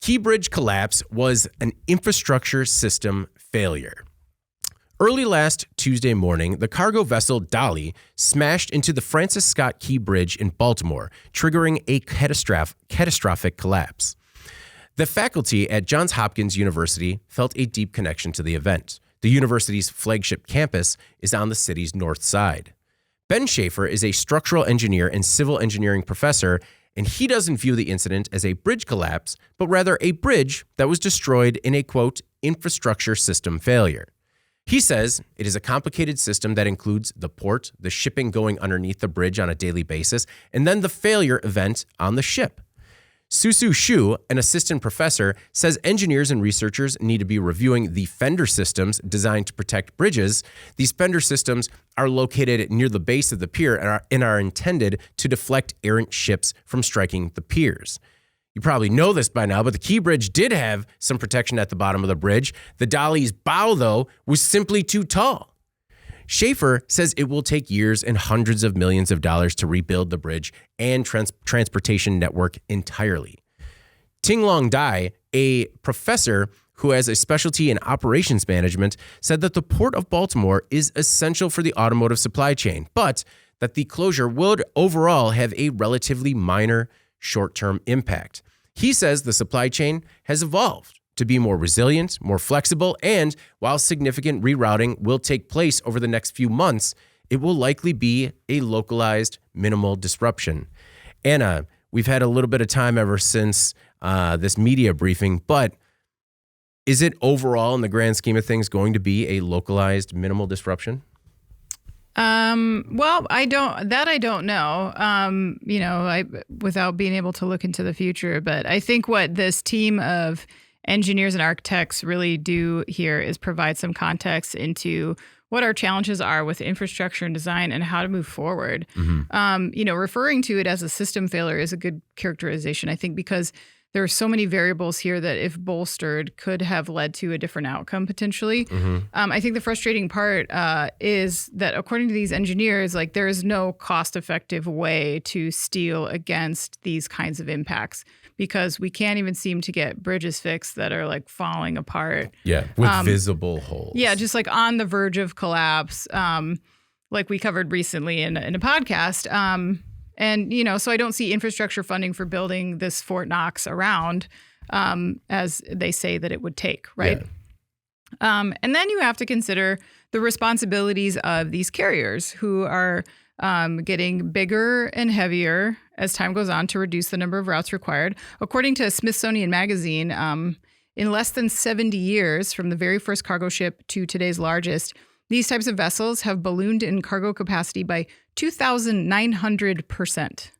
Key bridge collapse was an infrastructure system failure. Early last Tuesday morning, the cargo vessel Dolly smashed into the Francis Scott Key Bridge in Baltimore, triggering a catastrophic collapse. The faculty at Johns Hopkins University felt a deep connection to the event. The university's flagship campus is on the city's north side. Ben Schaefer is a structural engineer and civil engineering professor, and he doesn't view the incident as a bridge collapse, but rather a bridge that was destroyed in a, quote, infrastructure system failure. He says it is a complicated system that includes the port, the shipping going underneath the bridge on a daily basis, and then the failure event on the ship. Susu Shu, an assistant professor, says engineers and researchers need to be reviewing the fender systems designed to protect bridges. These fender systems are located near the base of the pier and are intended to deflect errant ships from striking the piers. You probably know this by now, but the Key Bridge did have some protection at the bottom of the bridge. The Dolly's bow, though, was simply too tall. Schaefer says it will take years and hundreds of millions of dollars to rebuild the bridge and transportation network entirely. Ting-Long Dai, a professor who has a specialty in operations management, said that the Port of Baltimore is essential for the automotive supply chain, but that the closure would overall have a relatively minor short-term impact. He says the supply chain has evolved to be more resilient, more flexible, and while significant rerouting will take place over the next few months, it will likely be a localized, minimal disruption. Anna, we've had a little bit of time ever since this media briefing, but is it overall, in the grand scheme of things, going to be a localized, minimal disruption? Well, I don't know, without being able to look into the future, but I think what this team of engineers and architects really do here is provide some context into what our challenges are with infrastructure and design and how to move forward. Referring to it as a system failure is a good characterization, I think, because there are so many variables here that, if bolstered, could have led to a different outcome potentially. I think the frustrating part is that, according to these engineers, like, there is no cost-effective way to steel against these kinds of impacts, because we can't even seem to get bridges fixed that are like falling apart. Yeah, with visible holes. Yeah, just like on the verge of collapse, like we covered recently in a podcast. So I don't see infrastructure funding for building this Fort Knox around, as they say that it would take, right? Yeah. And then you have to consider the responsibilities of these carriers, who are getting bigger and heavier as time goes on to reduce the number of routes required. According to Smithsonian Magazine, in less than 70 years, from the very first cargo ship to today's largest, these types of vessels have ballooned in cargo capacity by 2,900%.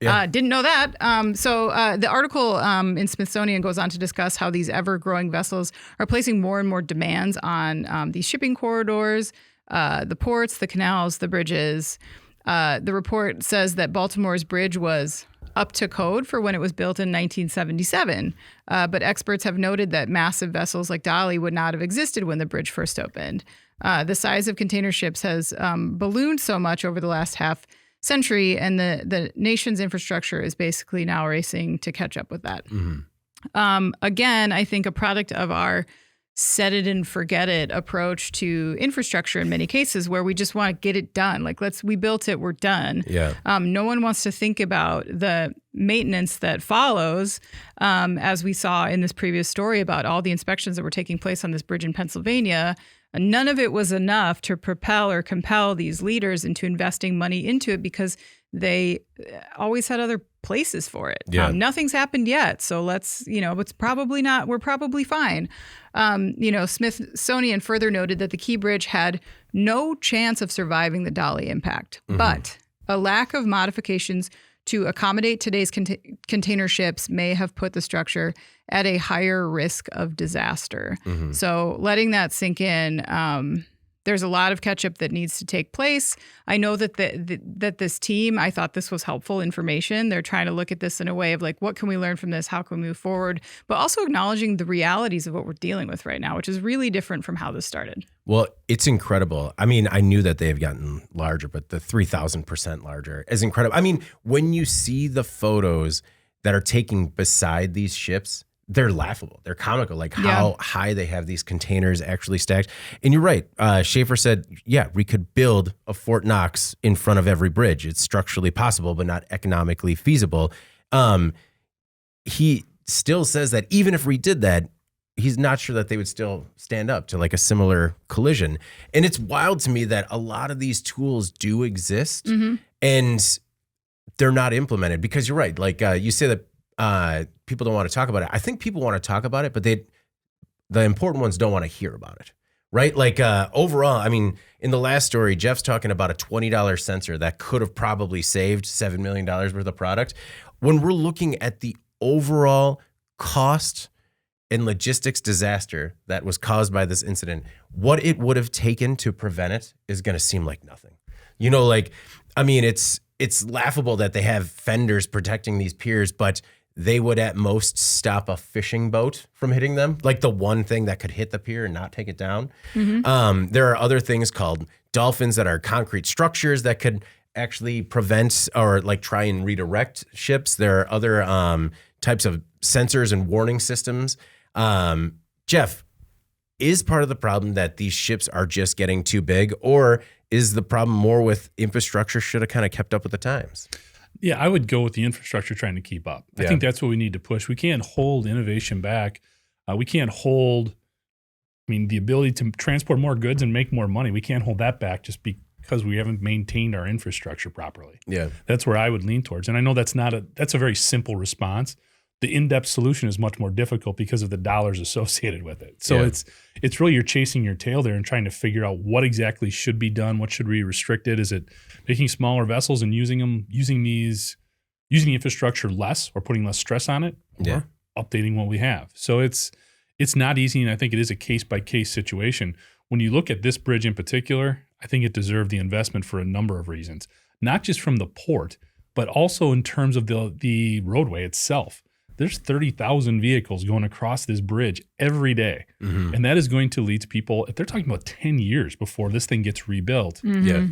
Yeah. Didn't know that. So the article in Smithsonian goes on to discuss how these ever-growing vessels are placing more and more demands on these shipping corridors, the ports, the canals, the bridges. The report says that Baltimore's bridge was up to code for when it was built in 1977. But experts have noted that massive vessels like Dolly would not have existed when the bridge first opened. The size of container ships has ballooned so much over the last half century, and the nation's infrastructure is basically now racing to catch up with that. Again, I think a product of our set it and forget it approach to infrastructure in many cases, where we just want to get it done. Like, we built it, we're done. Yeah. No one wants to think about the maintenance that follows, as we saw in this previous story about all the inspections that were taking place on this bridge in Pennsylvania. None of it was enough to propel or compel these leaders into investing money into it, because they always had other places for it. Yeah. Nothing's happened yet. So let's, it's probably not, we're probably fine. Smithsonian further noted that the Key Bridge had no chance of surviving the Dali impact, but a lack of modifications to accommodate today's container ships may have put the structure at a higher risk of disaster. So letting that sink in, there's a lot of catch-up that needs to take place. I know that that this team, I thought this was helpful information. They're trying to look at this in a way of like, what can we learn from this? How can we move forward? But also acknowledging the realities of what we're dealing with right now, which is really different from how this started. Well, it's incredible. I mean, I knew that they have gotten larger, but the 3,000% larger is incredible. I mean, when you see the photos that are taken beside these ships, they're laughable. They're comical, like how high they have these containers actually stacked. And you're right. Schaefer said, yeah, we could build a Fort Knox in front of every bridge. It's structurally possible, but not economically feasible. He still says that even if we did that, he's not sure that they would still stand up to like a similar collision. And it's wild to me that a lot of these tools do exist and they're not implemented, because you're right. Like you say that people don't want to talk about it. I think people want to talk about it, but the important ones don't want to hear about it, right? Like overall, I mean, in the last story, Jeff's talking about a $20 sensor that could have probably saved $7 million worth of product. When we're looking at the overall cost and logistics disaster that was caused by this incident, what it would have taken to prevent it is going to seem like nothing. It's laughable that they have fenders protecting these piers, but they would at most stop a fishing boat from hitting them, like the one thing that could hit the pier and not take it down. There are other things called dolphins that are concrete structures that could actually prevent or like try and redirect ships. There are other types of sensors and warning systems. Jeff, is part of the problem that these ships are just getting too big, or is the problem more with infrastructure should have kind of kept up with the times? Yeah, I would go with the infrastructure trying to keep up. I think that's what we need to push. We can't hold innovation back. We can't hold, the ability to transport more goods and make more money. We can't hold that back just because we haven't maintained our infrastructure properly. Yeah, that's where I would lean towards. And I know that's a very simple response. The in-depth solution is much more difficult because of the dollars associated with it. So it's really you're chasing your tail there and trying to figure out what exactly should be done, what should be restricted. Is it making smaller vessels and using the infrastructure less or putting less stress on it, or updating what we have? So it's not easy, and I think it is a case-by-case situation. When you look at this bridge in particular, I think it deserved the investment for a number of reasons, not just from the port, but also in terms of the roadway itself. There's 30,000 vehicles going across this bridge every day. And that is going to lead to people, if they're talking about 10 years before this thing gets rebuilt,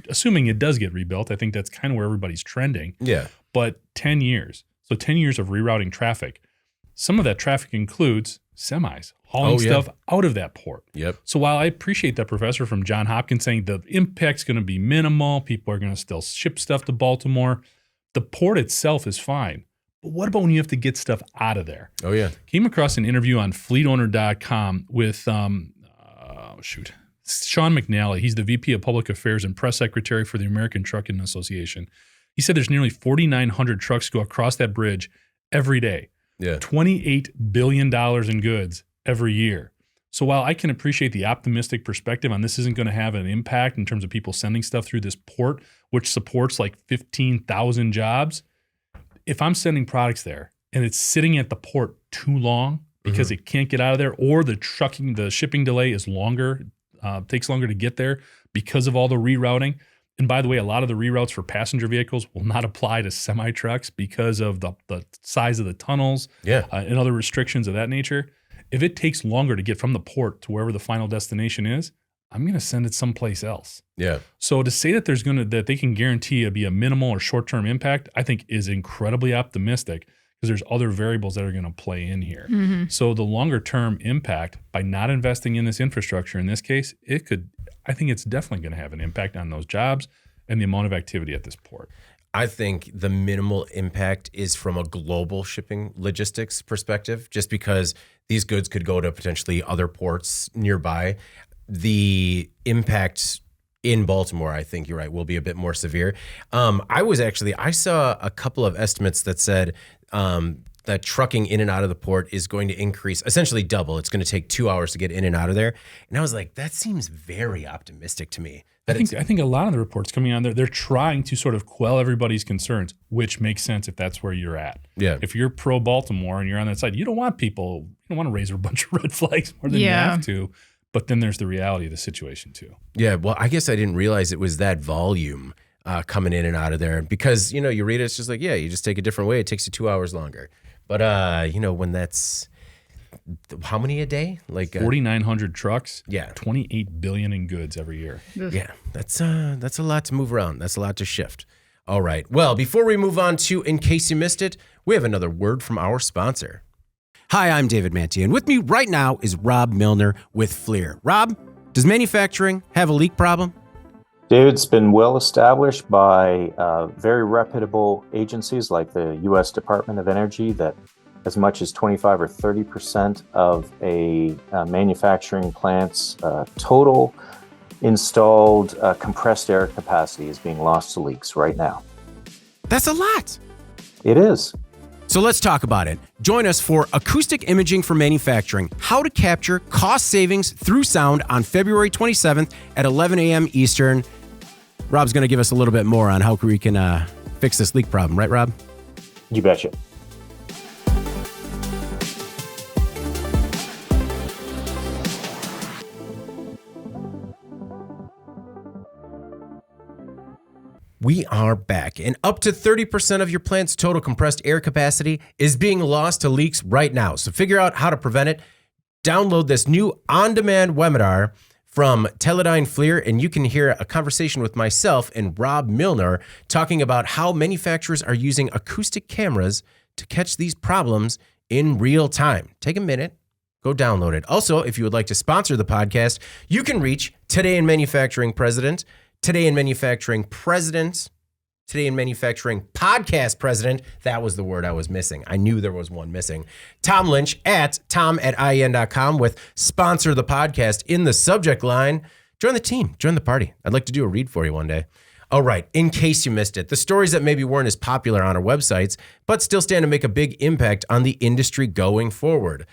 assuming it does get rebuilt, I think that's kind of where everybody's trending. Yeah. But 10 years. So 10 years of rerouting traffic. Some of that traffic includes semis, hauling stuff out of that port. So while I appreciate that professor from Johns Hopkins saying the impact's going to be minimal, people are going to still ship stuff to Baltimore, the port itself is fine. But what about when you have to get stuff out of there? Came across an interview on fleetowner.com with, Sean McNally. He's the VP of Public Affairs and Press Secretary for the American Trucking Association. He said there's nearly 4,900 trucks go across that bridge every day. $28 billion in goods every year. So while I can appreciate the optimistic perspective on this isn't going to have an impact in terms of people sending stuff through this port, which supports like 15,000 jobs, if I'm sending products there and it's sitting at the port too long because it can't get out of there, or the shipping delay is longer, takes longer to get there because of all the rerouting. And by the way, a lot of the reroutes for passenger vehicles will not apply to semi trucks because of the size of the tunnels and other restrictions of that nature. If it takes longer to get from the port to wherever the final destination is, I'm going to send it someplace else. So to say that that they can guarantee it'll be a minimal or short-term impact, I think is incredibly optimistic, because there's other variables that are going to play in here. Mm-hmm. So the longer term impact by not investing in this infrastructure in this case, I think it's definitely going to have an impact on those jobs and the amount of activity at this port. I think the minimal impact is from a global shipping logistics perspective, just because these goods could go to potentially other ports nearby. The impact in Baltimore, I think you're right, will be a bit more severe. I saw a couple of estimates that said that trucking in and out of the port is going to increase, essentially double. It's going to take 2 hours to get in and out of there. And I was like, that seems very optimistic to me. I think a lot of the reports coming on there, they're trying to sort of quell everybody's concerns, which makes sense if that's where you're at. Yeah. If you're pro Baltimore and you're on that side, you don't want to raise a bunch of red flags more than you have to. But then there's the reality of the situation too. Yeah, well, I guess I didn't realize it was that volume coming in and out of there, because, you read it, it's just like, you just take a different way. It takes you 2 hours longer. But, when that's, how many a day? Like 4,900 trucks. Yeah. 28 billion in goods every year. Yeah, that's a lot to move around. That's a lot to shift. All right. Well, before we move on to In Case You Missed It, we have another word from our sponsor. Hi, I'm David Manti, and with me right now is Rob Milner with FLIR. Rob, does manufacturing have a leak problem? David's been well established by very reputable agencies like the U.S. Department of Energy that as much as 25 or 30% of a manufacturing plant's total installed compressed air capacity is being lost to leaks right now. That's a lot. It is. So let's talk about it. Join us for Acoustic Imaging for Manufacturing, how to capture cost savings through sound on February 27th at 11 a.m. Eastern. Rob's going to give us a little bit more on how we can fix this leak problem. Right, Rob? You betcha. We are back, and up to 30% of your plant's total compressed air capacity is being lost to leaks right now. So figure out how to prevent it. Download this new on-demand webinar from Teledyne FLIR, and you can hear a conversation with myself and Rob Milner talking about how manufacturers are using acoustic cameras to catch these problems in real time. Take a minute. Go download it. Also, if you would like to sponsor the podcast, you can reach Today in Manufacturing President, Today in Manufacturing President, Today in Manufacturing Podcast President. That was the word I was missing. I knew there was one missing. Tom Lynch at tom@ien.com with sponsor the podcast in the subject line. Join the team. Join the party. I'd like to do a read for you one day. All right, in case you missed it, the stories that maybe weren't as popular on our websites, but still stand to make a big impact on the industry going forward.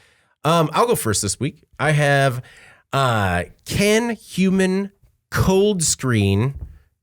I'll go first this week. I have, can human Coldscreen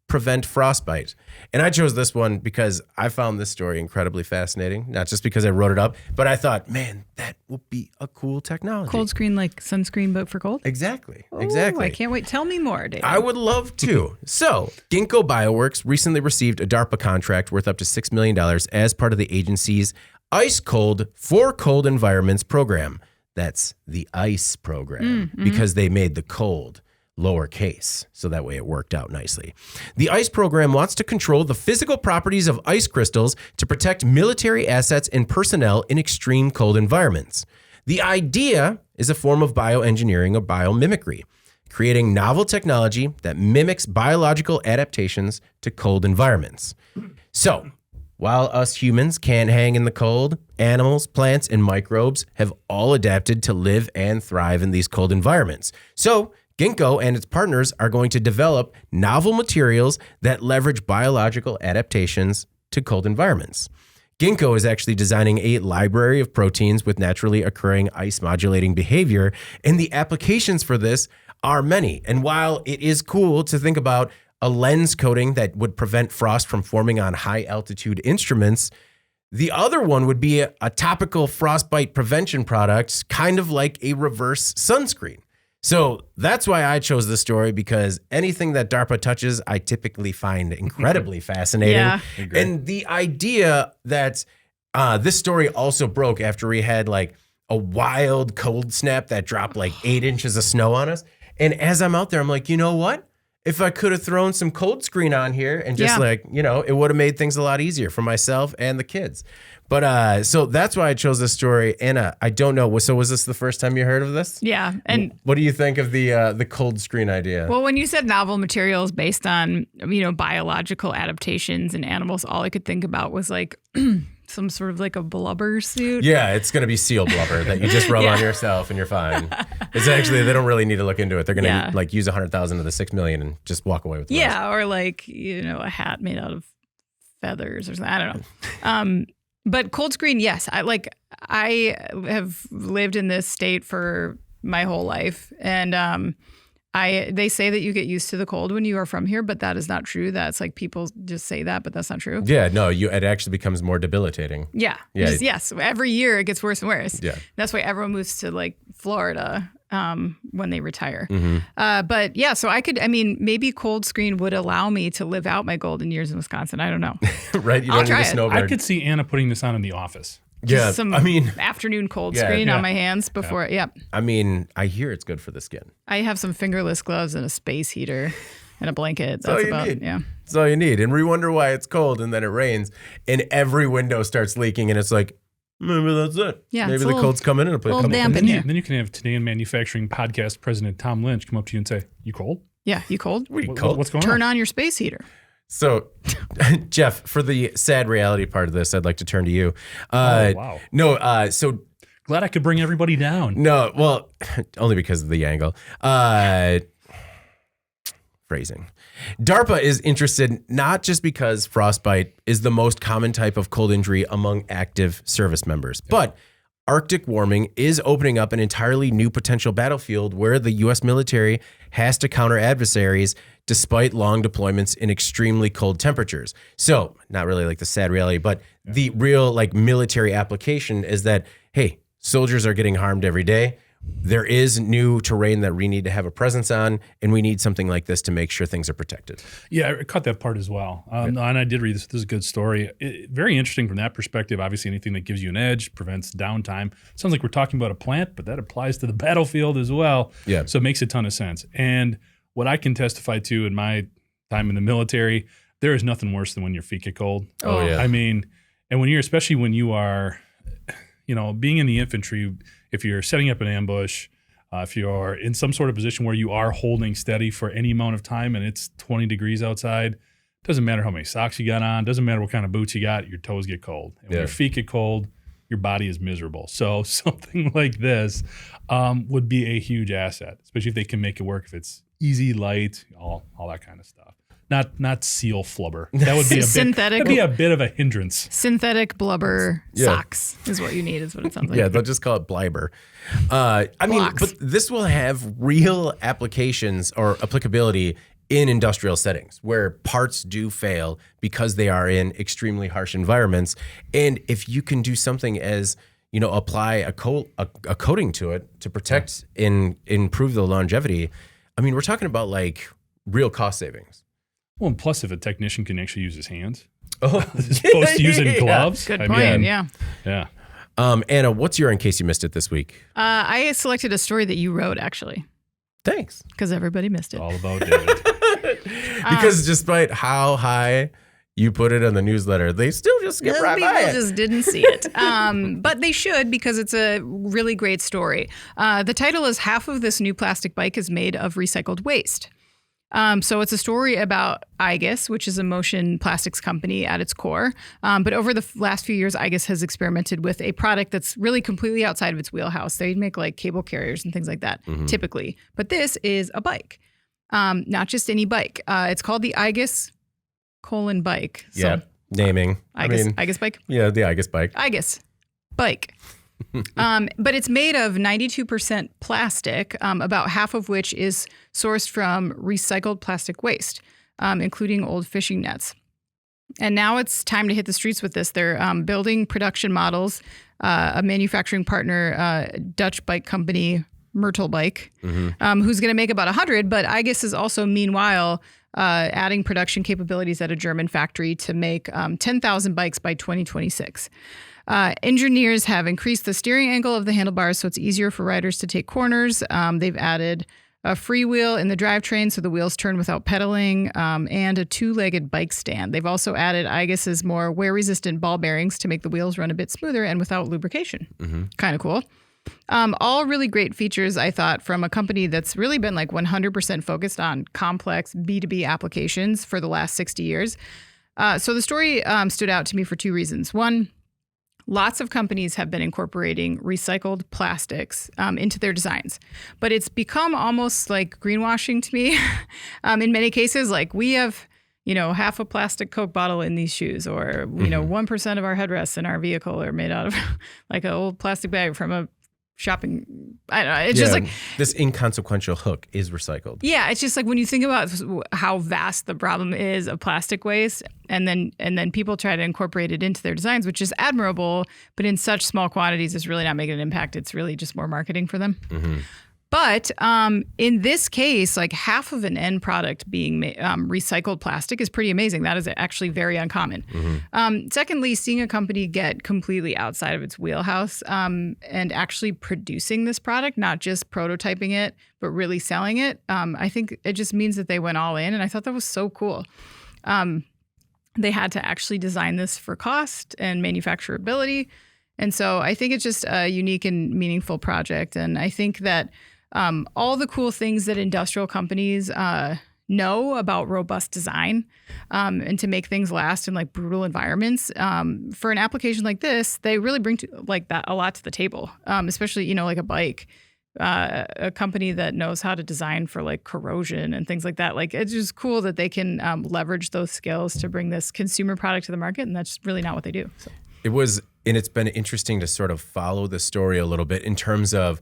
prevent frostbite? And I chose this one because I found this story incredibly fascinating, not just because I wrote it up, but I thought, man, that will be a cool technology. Coldscreen, like sunscreen, but for cold? Exactly. Ooh, exactly. I can't wait. Tell me more, Dave. I would love to. So, Ginkgo Bioworks recently received a DARPA contract worth up to $6 million as part of the agency's Ice Cold for Cold Environments program. That's the ICE program, because they made the cold lowercase, so that way it worked out nicely. The ICE program wants to control the physical properties of ice crystals to protect military assets and personnel in extreme cold environments. The idea is a form of bioengineering or biomimicry, creating novel technology that mimics biological adaptations to cold environments. So, while us humans can't hang in the cold, animals, plants, and microbes have all adapted to live and thrive in these cold environments. So, Ginkgo and its partners are going to develop novel materials that leverage biological adaptations to cold environments. Ginkgo is actually designing a library of proteins with naturally occurring ice modulating behavior, and the applications for this are many. And while it is cool to think about a lens coating that would prevent frost from forming on high altitude instruments, the other one would be a topical frostbite prevention product, kind of like a reverse sunscreen. So that's why I chose this story, because anything that DARPA touches, I typically find incredibly fascinating. Yeah. And the idea that this story also broke after we had like a wild cold snap that dropped like 8 inches of snow on us. And as I'm out there, I'm like, you know what? if I could have thrown some Coldscreen on here and just it would have made things a lot easier for myself and the kids. But so that's why I chose this story. Anna, I don't know. So was this the first time you heard of this? Yeah. And what do you think of the Coldscreen idea? Well, when you said novel materials based on, biological adaptations in animals, all I could think about was like some sort of like a blubber suit. Yeah, it's going to be seal blubber that you just rub on yourself and you're fine. It's actually, they don't really need to look into it. They're going to like use 100,000 of the 6 million and just walk away with the rest. Or like, a hat made out of feathers or something. I don't know. But Coldscreen, yes. I have lived in this state for my whole life. And they say that you get used to the cold when you are from here, but that is not true. That's like people just say that, but that's not true. Yeah, no, it actually becomes more debilitating. Yeah. Yes. Every year it gets worse and worse. Yeah. That's why everyone moves to like Florida when they retire. Mm-hmm. But yeah, so maybe Coldscreen would allow me to live out my golden years in Wisconsin. I don't know. Right? You don't need a snow guard. I could see Anna putting this on in the office. Just some afternoon Coldscreen on my hands before. Yep. I hear it's good for the skin. I have some fingerless gloves and a space heater and a blanket. That's all you need. Yeah. That's all you need. And we wonder why it's cold and then it rains and every window starts leaking and it's like, maybe that's it. Yeah, maybe the cold's coming in and play a couple. Damp in here. Then you can have Today in Manufacturing podcast president Tom Lynch come up to you and say, "You cold? Yeah, you cold? Cold? What's going on? Turn on your space heater." So, Jeff, for the sad reality part of this, I'd like to turn to you. Wow. No, so glad I could bring everybody down. No, well, only because of the angle. Phrasing. DARPA is interested not just because frostbite is the most common type of cold injury among active service members, but Arctic warming is opening up an entirely new potential battlefield where the U.S. military has to counter adversaries despite long deployments in extremely cold temperatures. So, not really like the sad reality, but the real like military application is that, hey, soldiers are getting harmed every day. There is new terrain that we need to have a presence on, and we need something like this to make sure things are protected. Yeah, I caught that part as well. And I did read this. This is a good story. Very interesting from that perspective. Obviously, anything that gives you an edge, prevents downtime. Sounds like we're talking about a plant, but that applies to the battlefield as well. Yeah. So it makes a ton of sense. And what I can testify to in my time in the military, there is nothing worse than when your feet get cold. Oh yeah. I mean, and especially when you are, being in the infantry, if you're setting up an ambush, if you're in some sort of position where you are holding steady for any amount of time and it's 20 degrees outside, doesn't matter how many socks you got on, doesn't matter what kind of boots you got, your toes get cold. And when your feet get cold, your body is miserable. So something like this would be a huge asset, especially if they can make it work, if it's easy, light, all that kind of stuff. Not seal flubber. That would be a bit of a hindrance. Synthetic blubber socks is what you need, is what it sounds like. Yeah, they'll just call it bliber. But this will have real applications or applicability in industrial settings where parts do fail because they are in extremely harsh environments. And if you can do something as, apply a coating to it to protect and improve the longevity, we're talking about like real cost savings. Well, and plus if a technician can actually use his hands as opposed to using gloves. Good point, Yeah. Anna, what's your in case you missed it this week? I selected a story that you wrote, actually. Thanks. Because everybody missed it. All about David. Because despite how high you put it on the newsletter, they still just skip right by it. People just didn't see it. But they should, because it's a really great story. The title is Half of This New Plastic Bike is Made of Recycled Waste. So it's a story about IGUS, which is a motion plastics company at its core. But over the last few years, IGUS has experimented with a product that's really completely outside of its wheelhouse. They make like cable carriers and things like that, typically. But this is a bike, not just any bike. It's called the IGUS bike. So, yeah, naming. IGUS bike? Yeah, the IGUS bike. IGUS bike. But it's made of 92% plastic, about half of which is sourced from recycled plastic waste, including old fishing nets. And now it's time to hit the streets with this. They're building production models. A manufacturing partner, Dutch bike company, Myrtle Bike, who's going to make about 100. But IGUS is also, meanwhile, adding production capabilities at a German factory to make 10,000 bikes by 2026. Engineers have increased the steering angle of the handlebars so it's easier for riders to take corners. They've added a freewheel in the drivetrain so the wheels turn without pedaling, and a 2-legged bike stand. They've also added IGUS's more wear-resistant ball bearings to make the wheels run a bit smoother and without lubrication. Kind of cool. All really great features, I thought, from a company that's really been like 100% focused on complex B2B applications for the last 60 years. So the story stood out to me for 2 reasons. One, lots of companies have been incorporating recycled plastics into their designs, but it's become almost like greenwashing to me. In many cases, like we have, half a plastic Coke bottle in these shoes, or 1% of our headrests in our vehicle are made out of like an old plastic bag from a shopping. I don't know. It's just like this inconsequential hook is recycled. Yeah, it's just like when you think about how vast the problem is of plastic waste, and then people try to incorporate it into their designs, which is admirable, but in such small quantities, it's really not making an impact. It's really just more marketing for them. But in this case, like half of an end product being recycled plastic is pretty amazing. That is actually very uncommon. Secondly, seeing a company get completely outside of its wheelhouse and actually producing this product, not just prototyping it, but really selling it, I think it just means that they went all in. And I thought that was so cool. They had to actually design this for cost and manufacturability. And so I think it's just a unique and meaningful project. And I think that all the cool things that industrial companies know about robust design and to make things last in like brutal environments, for an application like this, they really bring a lot to the table, especially, like a bike, a company that knows how to design for like corrosion and things like that. Like it's just cool that they can leverage those skills to bring this consumer product to the market. And that's really not what they do. So. It's been interesting to sort of follow the story a little bit in terms of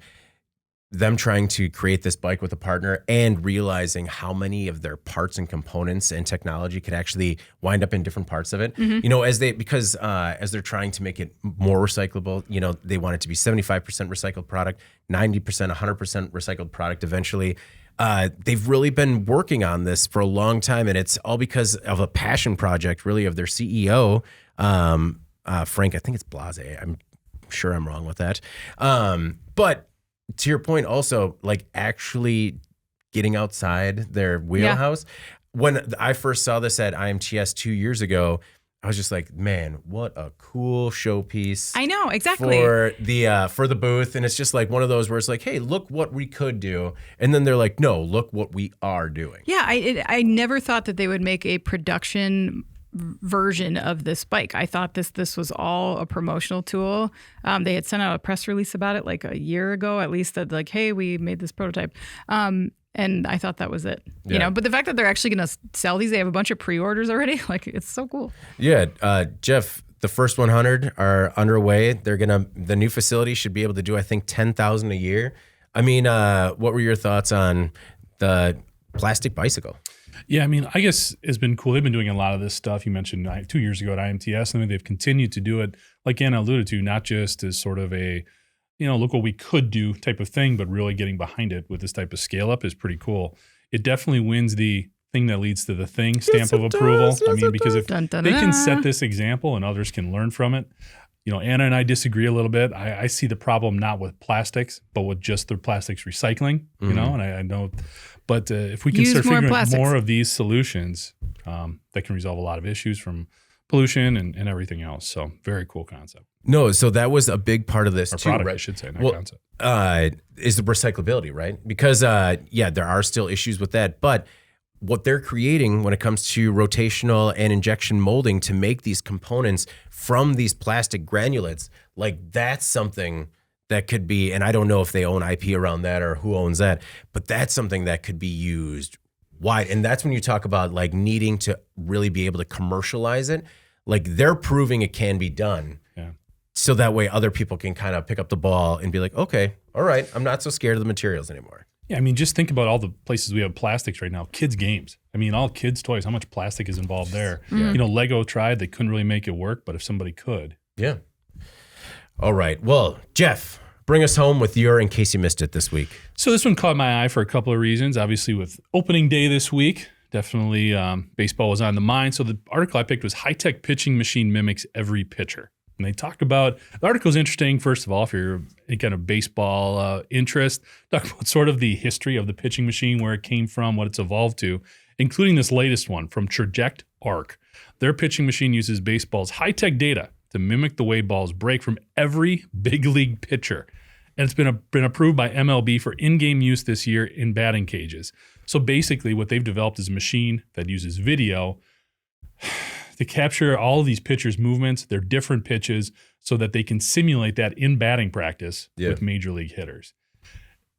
them trying to create this bike with a partner and realizing how many of their parts and components and technology could actually wind up in different parts of it. As they're trying to make it more recyclable, they want it to be 75% recycled product, 90%, 100% recycled product eventually. They've really been working on this for a long time, and it's all because of a passion project, really, of their CEO, Frank. I think it's Blase. I'm sure I'm wrong with that. But to your point, also, like actually getting outside their wheelhouse. Yeah. When I first saw this at IMTS 2 years ago, I was just like, man, what a cool showpiece. I know, exactly. For the booth. And it's just like one of those where it's like, hey, look what we could do. And then they're like, no, look what we are doing. Yeah, I never thought that they would make a production version of this bike. I thought this was all a promotional tool. They had sent out a press release about it like a year ago, at least, that like, hey, we made this prototype. And I thought that was it, but the fact that they're actually going to sell these, they have a bunch of pre-orders already. Like, it's so cool. Yeah. Jeff, the first 100 are underway. The new facility should be able to do, I think, 10,000 a year. I mean, what were your thoughts on the plastic bicycle? Yeah, I mean, I guess it's been cool. They've been doing a lot of this stuff. You mentioned 2 years ago at IMTS, and they've continued to do it, like Anna alluded to, not just as sort of a, look what we could do type of thing, but really getting behind it with this type of scale up is pretty cool. It definitely wins the thing that leads to the thing stamp of approval. I mean, because if they can set this example and others can learn from it, Anna and I disagree a little bit. I see the problem not with plastics, but with just the plastics recycling, and I know. But if we can start figuring more of these solutions, that can resolve a lot of issues from pollution and everything else. So very cool concept. No, so that was a big part of this or too, product, right? I should say, not concept. Is the recyclability, right? Because there are still issues with that, but what they're creating when it comes to rotational and injection molding to make these components from these plastic granulates, like that's something that could be, and I don't know if they own IP around that or who owns that, but that's something that could be used wide. And that's when you talk about like needing to really be able to commercialize it. Like they're proving it can be done. Yeah. So that way other people can kind of pick up the ball and be like, okay, all right, I'm not so scared of the materials anymore. Yeah, I mean, just think about all the places we have plastics right now. Kids' games. I mean, all kids' toys, how much plastic is involved there? Yeah. Lego tried. They couldn't really make it work, but if somebody could. Yeah. All right. Well, Jeff, bring us home with your In Case You Missed It this week. So this one caught my eye for a couple of reasons. Obviously, with opening day this week, definitely baseball was on the mind. So the article I picked was High-Tech Pitching Machine Mimics Every Pitcher. And they talk about, the article's interesting, first of all, if you're any kind of baseball interest, talk about sort of the history of the pitching machine, where it came from, what it's evolved to, including this latest one from Traject Arc. Their pitching machine uses baseball's high-tech data to mimic the way balls break from every big league pitcher. And it's been approved by MLB for in-game use this year in batting cages. So basically what they've developed is a machine that uses video to capture all of these pitchers' movements, their different pitches, so that they can simulate that in batting practice with major league hitters.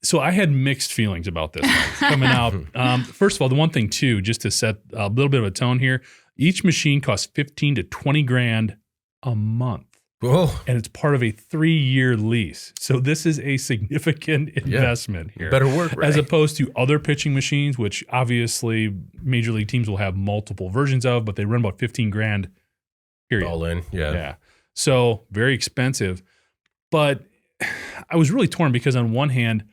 So I had mixed feelings about this one coming out. First of all, the one thing too, just to set a little bit of a tone here, each machine costs $15,000 to $20,000 a month. Whoa. And it's part of a 3-year lease. So this is a significant investment here. Better work, right? As opposed to other pitching machines, which obviously major league teams will have multiple versions of, but they run about $15,000, period. All in, yeah. So very expensive. But I was really torn because on one hand,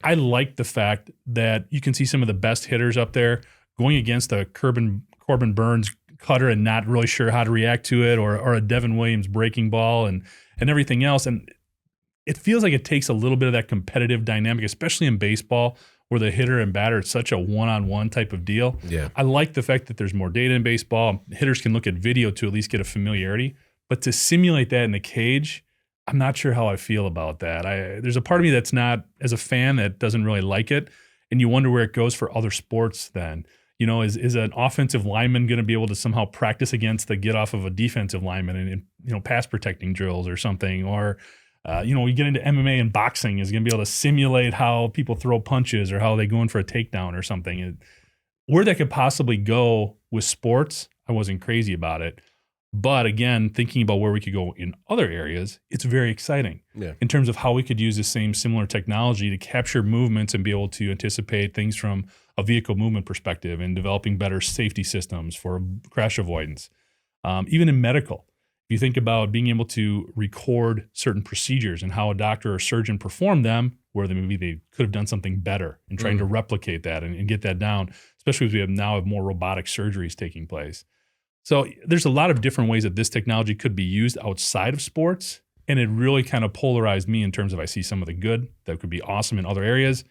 I like the fact that you can see some of the best hitters up there going against a Corbin Burns cutter and not really sure how to react to it, or a Devin Williams breaking ball and everything else. And it feels like it takes a little bit of that competitive dynamic, especially in baseball, where the hitter and batter, it's such a one-on-one type of deal. Yeah. I like the fact that there's more data in baseball. Hitters can look at video to at least get a familiarity. But to simulate that in the cage, I'm not sure how I feel about that. There's a part of me that's not, as a fan, that doesn't really like it. And you wonder where it goes for other sports then. You know, is an offensive lineman going to be able to somehow practice against the get off of a defensive lineman and pass protecting drills or something? Or, we get into MMA and boxing, is going to be able to simulate how people throw punches or how they go in for a takedown or something. Where that could possibly go with sports, I wasn't crazy about it. But again, thinking about where we could go in other areas, it's very exciting in terms of how we could use the same similar technology to capture movements and be able to anticipate things from a vehicle movement perspective and developing better safety systems for crash avoidance. Even in medical, if you think about being able to record certain procedures and how a doctor or surgeon performed them, where maybe they could have done something better, and trying to replicate that and get that down, especially as we have more robotic surgeries taking place. So there's a lot of different ways that this technology could be used outside of sports. And it really kind of polarized me in terms of, I see some of the good that could be awesome in other areas.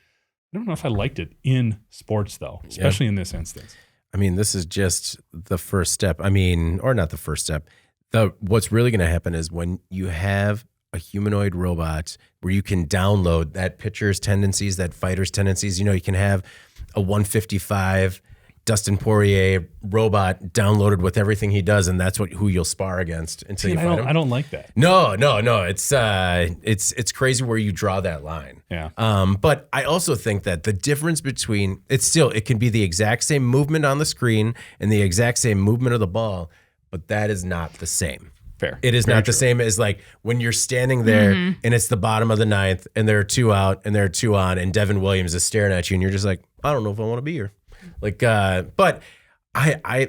I don't know if I liked it in sports, though, especially in this instance. I mean, this is just the first step. I mean, or not the first step. What's really going to happen is when you have a humanoid robot where you can download that pitcher's tendencies, that fighter's tendencies. You can have a 155 Dustin Poirier robot downloaded with everything he does, and that's who you'll spar against until you fight him. I don't like that. No. It's crazy where you draw that line. Yeah. But I also think that the difference between it can be the exact same movement on the screen and the exact same movement of the ball, but that is not the same. Fair. It is Very not the true. same as like when you're standing there and it's the bottom of the ninth and there are 2 out and there are 2 on and Devin Williams is staring at you and you're just like, I don't know if I want to be here. But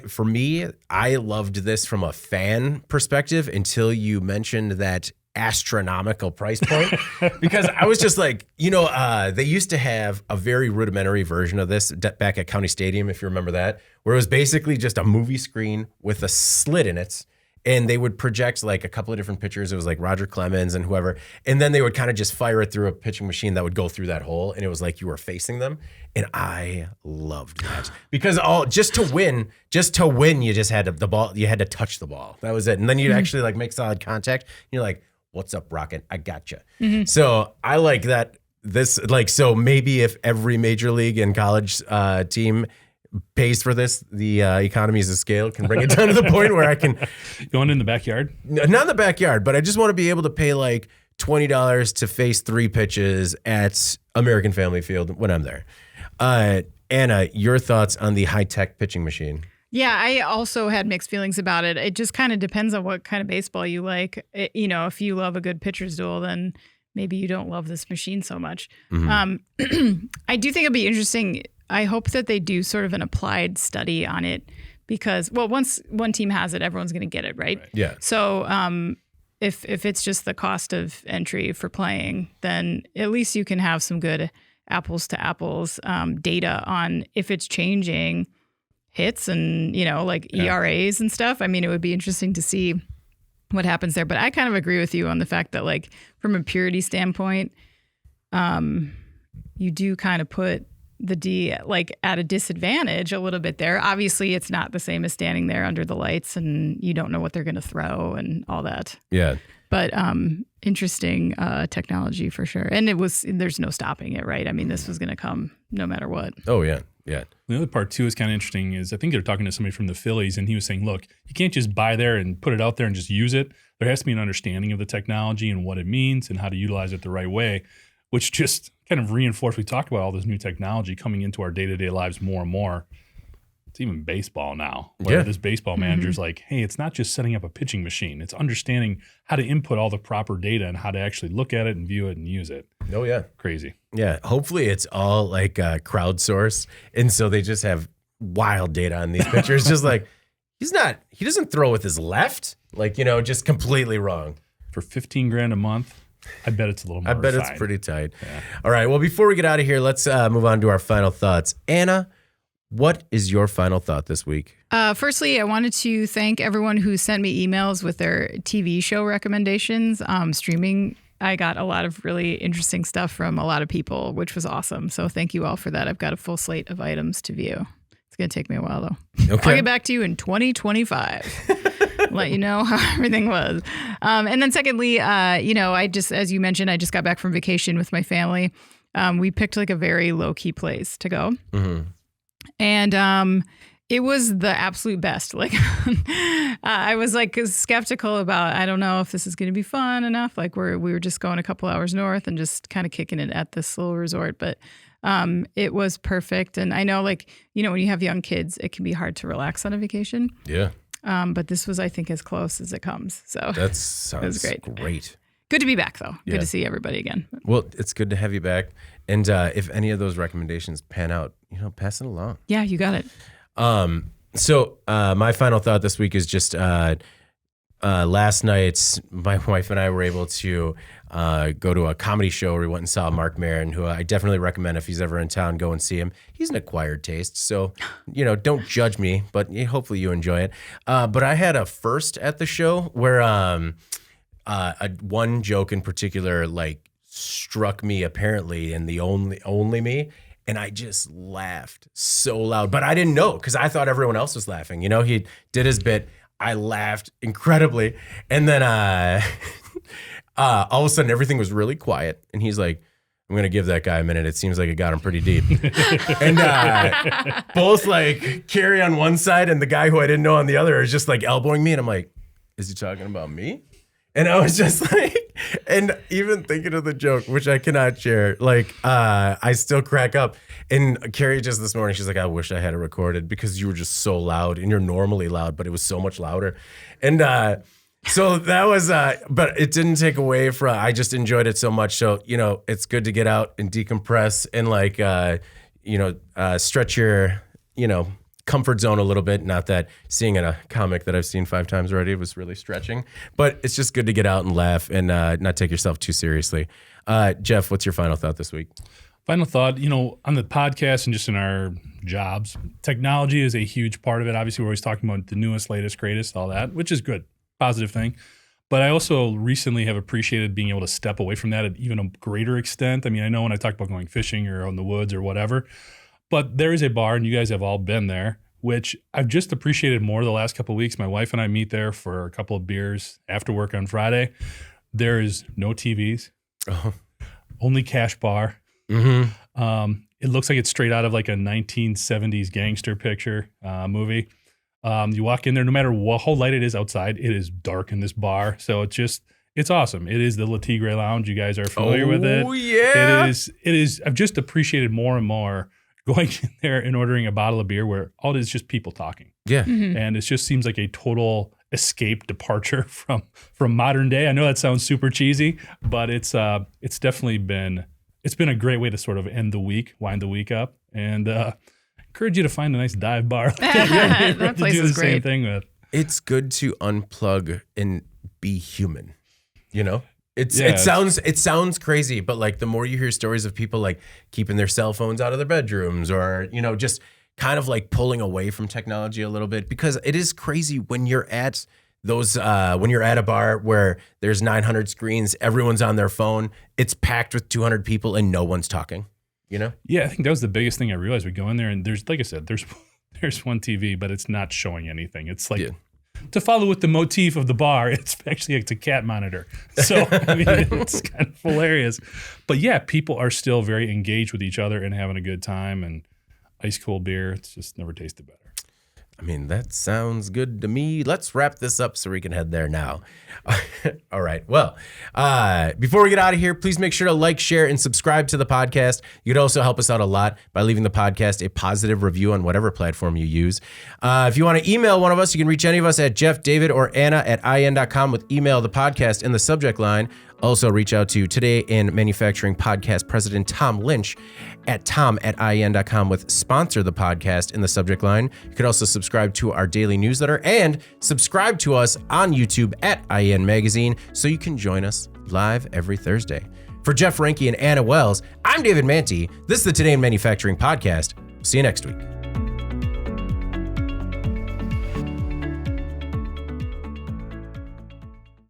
for me, I loved this from a fan perspective until you mentioned that astronomical price point, because I was just like, they used to have a very rudimentary version of this back at County Stadium, if you remember that, where it was basically just a movie screen with a slit in it. And they would project like a couple of different pitchers. It was like Roger Clemens and whoever. And then they would kind of just fire it through a pitching machine that would go through that hole. And it was like you were facing them. And I loved that. Because just to win, you just had you had to touch the ball. That was it. And then you'd actually like make solid contact. And you're like, what's up, Rocket? I gotcha. So I like that. So maybe if every major league and college team pays for this, the economies of scale can bring it down to the point where I can going in the backyard. Not in the backyard, but I just want to be able to pay like $20 to face 3 pitches at American Family Field when I'm there. Anna, your thoughts on the high-tech pitching machine? Yeah, I also had mixed feelings about it. It just kind of depends on what kind of baseball you like. If you love a good pitcher's duel, then maybe you don't love this machine so much. I do think it'll be interesting. I hope that they do sort of an applied study on it because, once one team has it, everyone's going to get it, right? Yeah. So if it's just the cost of entry for playing, then at least you can have some good apples to apples data on if it's changing hits and, ERAs and stuff. I mean, it would be interesting to see what happens there. But I kind of agree with you on the fact that, like, from a purity standpoint, you do kind of put the D like at a disadvantage a little bit there. Obviously, it's not the same as standing there under the lights and you don't know what they're going to throw and all that. Yeah. But interesting technology for sure. And there's no stopping it, right? I mean, this was going to come no matter what. Oh, yeah. Yeah. The other part, too, is kind of interesting is I think they're talking to somebody from the Phillies, and he was saying, look, you can't just buy there and put it out there and just use it. There has to be an understanding of the technology and what it means and how to utilize it the right way, which just kind of reinforced. We talk about all this new technology coming into our day-to-day lives more and more. It's even baseball now, where this baseball manager's like, hey, it's not just setting up a pitching machine. It's understanding how to input all the proper data and how to actually look at it and view it and use it. Oh, yeah. Crazy. Yeah. Hopefully it's all like crowdsourced. And so they just have wild data on these pitchers. Just like, he doesn't throw with his left. Like, just completely wrong. For $15,000 a month, I bet it's a little more I bet refined. it's pretty tight. Yeah. All right. Well, before we get out of here, let's move on to our final thoughts. Anna, what is your final thought this week? Firstly, I wanted to thank everyone who sent me emails with their TV show recommendations. Streaming, I got a lot of really interesting stuff from a lot of people, which was awesome. So thank you all for that. I've got a full slate of items to view. It's going to take me a while, though. Okay. I'll get back to you in 2025. Let you know how everything was. And then secondly, I just, as you mentioned, I just got back from vacation with my family. We picked like a very low-key place to go. Mm-hmm. And it was the absolute best. Like, I was like skeptical about, I don't know if this is going to be fun enough. Like we were just going a couple hours north and just kind of kicking it at this little resort. But it was perfect. And I know, like, when you have young kids, it can be hard to relax on a vacation. Yeah. But this was, I think, as close as it comes. So that sounds great. Good to be back, though. Yeah. Good to see everybody again. Well, it's good to have you back. And if any of those recommendations pan out, pass it along. Yeah, you got it. So my final thought this week is just last night, my wife and I were able to go to a comedy show where we went and saw Mark Maron, who I definitely recommend if he's ever in town, go and see him. He's an acquired taste, so, don't judge me, but hopefully you enjoy it. But I had a first at the show where one joke in particular, like, struck me apparently, and the only me. And I just laughed so loud, but I didn't know because I thought everyone else was laughing. He did his bit. I laughed incredibly. And then all of a sudden everything was really quiet. And he's like, I'm going to give that guy a minute. It seems like it got him pretty deep. And both like Carrie on one side and the guy who I didn't know on the other is just like elbowing me. And I'm like, is he talking about me? And I was just like, and even thinking of the joke, which I cannot share, like, I still crack up. And Carrie just this morning, she's like, I wish I had it recorded because you were just so loud, and you're normally loud, but it was so much louder. And so that was, but it didn't take away from, I just enjoyed it so much. So, it's good to get out and decompress and like, stretch your, comfort zone a little bit. Not that seeing a comic that I've seen 5 times already was really stretching, but it's just good to get out and laugh and not take yourself too seriously. Jeff, what's your final thought this week? Final thought, on the podcast and just in our jobs, technology is a huge part of it. Obviously, we're always talking about the newest, latest, greatest, all that, which is good, positive thing. But I also recently have appreciated being able to step away from that at even a greater extent. I mean, I know when I talk about going fishing or in the woods or whatever, but there is a bar, and you guys have all been there, which I've just appreciated more the last couple of weeks. My wife and I meet there for a couple of beers after work on Friday. There is no TVs, only cash bar. Mm-hmm. It looks like it's straight out of like a 1970s gangster picture movie. You walk in there, no matter how light it is outside, it is dark in this bar. So it's awesome. It is the La Tigre Lounge. You guys are familiar with it. Oh, yeah. It is. I've just appreciated more and more going in there and ordering a bottle of beer where all it is just people talking. Yeah. Mm-hmm. And it just seems like a total escape departure from modern day. I know that sounds super cheesy, but it's definitely been a great way to sort of wind the week up, and encourage you to find a nice dive bar. That place is great. Same thing with. It's good to unplug and be human, It sounds crazy, but like the more you hear stories of people like keeping their cell phones out of their bedrooms or, just kind of like pulling away from technology a little bit, because it is crazy when you're at those when you're at a bar where there's 900 screens, everyone's on their phone, it's packed with 200 people and no one's talking, you know? Yeah, I think that was the biggest thing I realized. We go in there and there's, like I said, there's one TV, but it's not showing anything. It's like, to follow with the motif of the bar, it's a cat monitor. So, I mean, it's kind of hilarious. But yeah, people are still very engaged with each other and having a good time, and ice cold beer, it's just never tasted better. I mean, that sounds good to me. Let's wrap this up so we can head there now. All right. Well, before we get out of here, please make sure to like, share, and subscribe to the podcast. You'd also help us out a lot by leaving the podcast a positive review on whatever platform you use. If you want to email one of us, you can reach any of us at Jeff, David, or Anna at in.com with email the podcast in the subject line. Also reach out to Today in Manufacturing podcast president Tom Lynch at tom@in.com with sponsor the podcast in the subject line. You could also subscribe to our daily newsletter and subscribe to us on YouTube at IN Magazine so you can join us live every Thursday. For Jeff Reinke and Anna Wells, I'm David Manti. This is the Today in Manufacturing podcast. See you next week.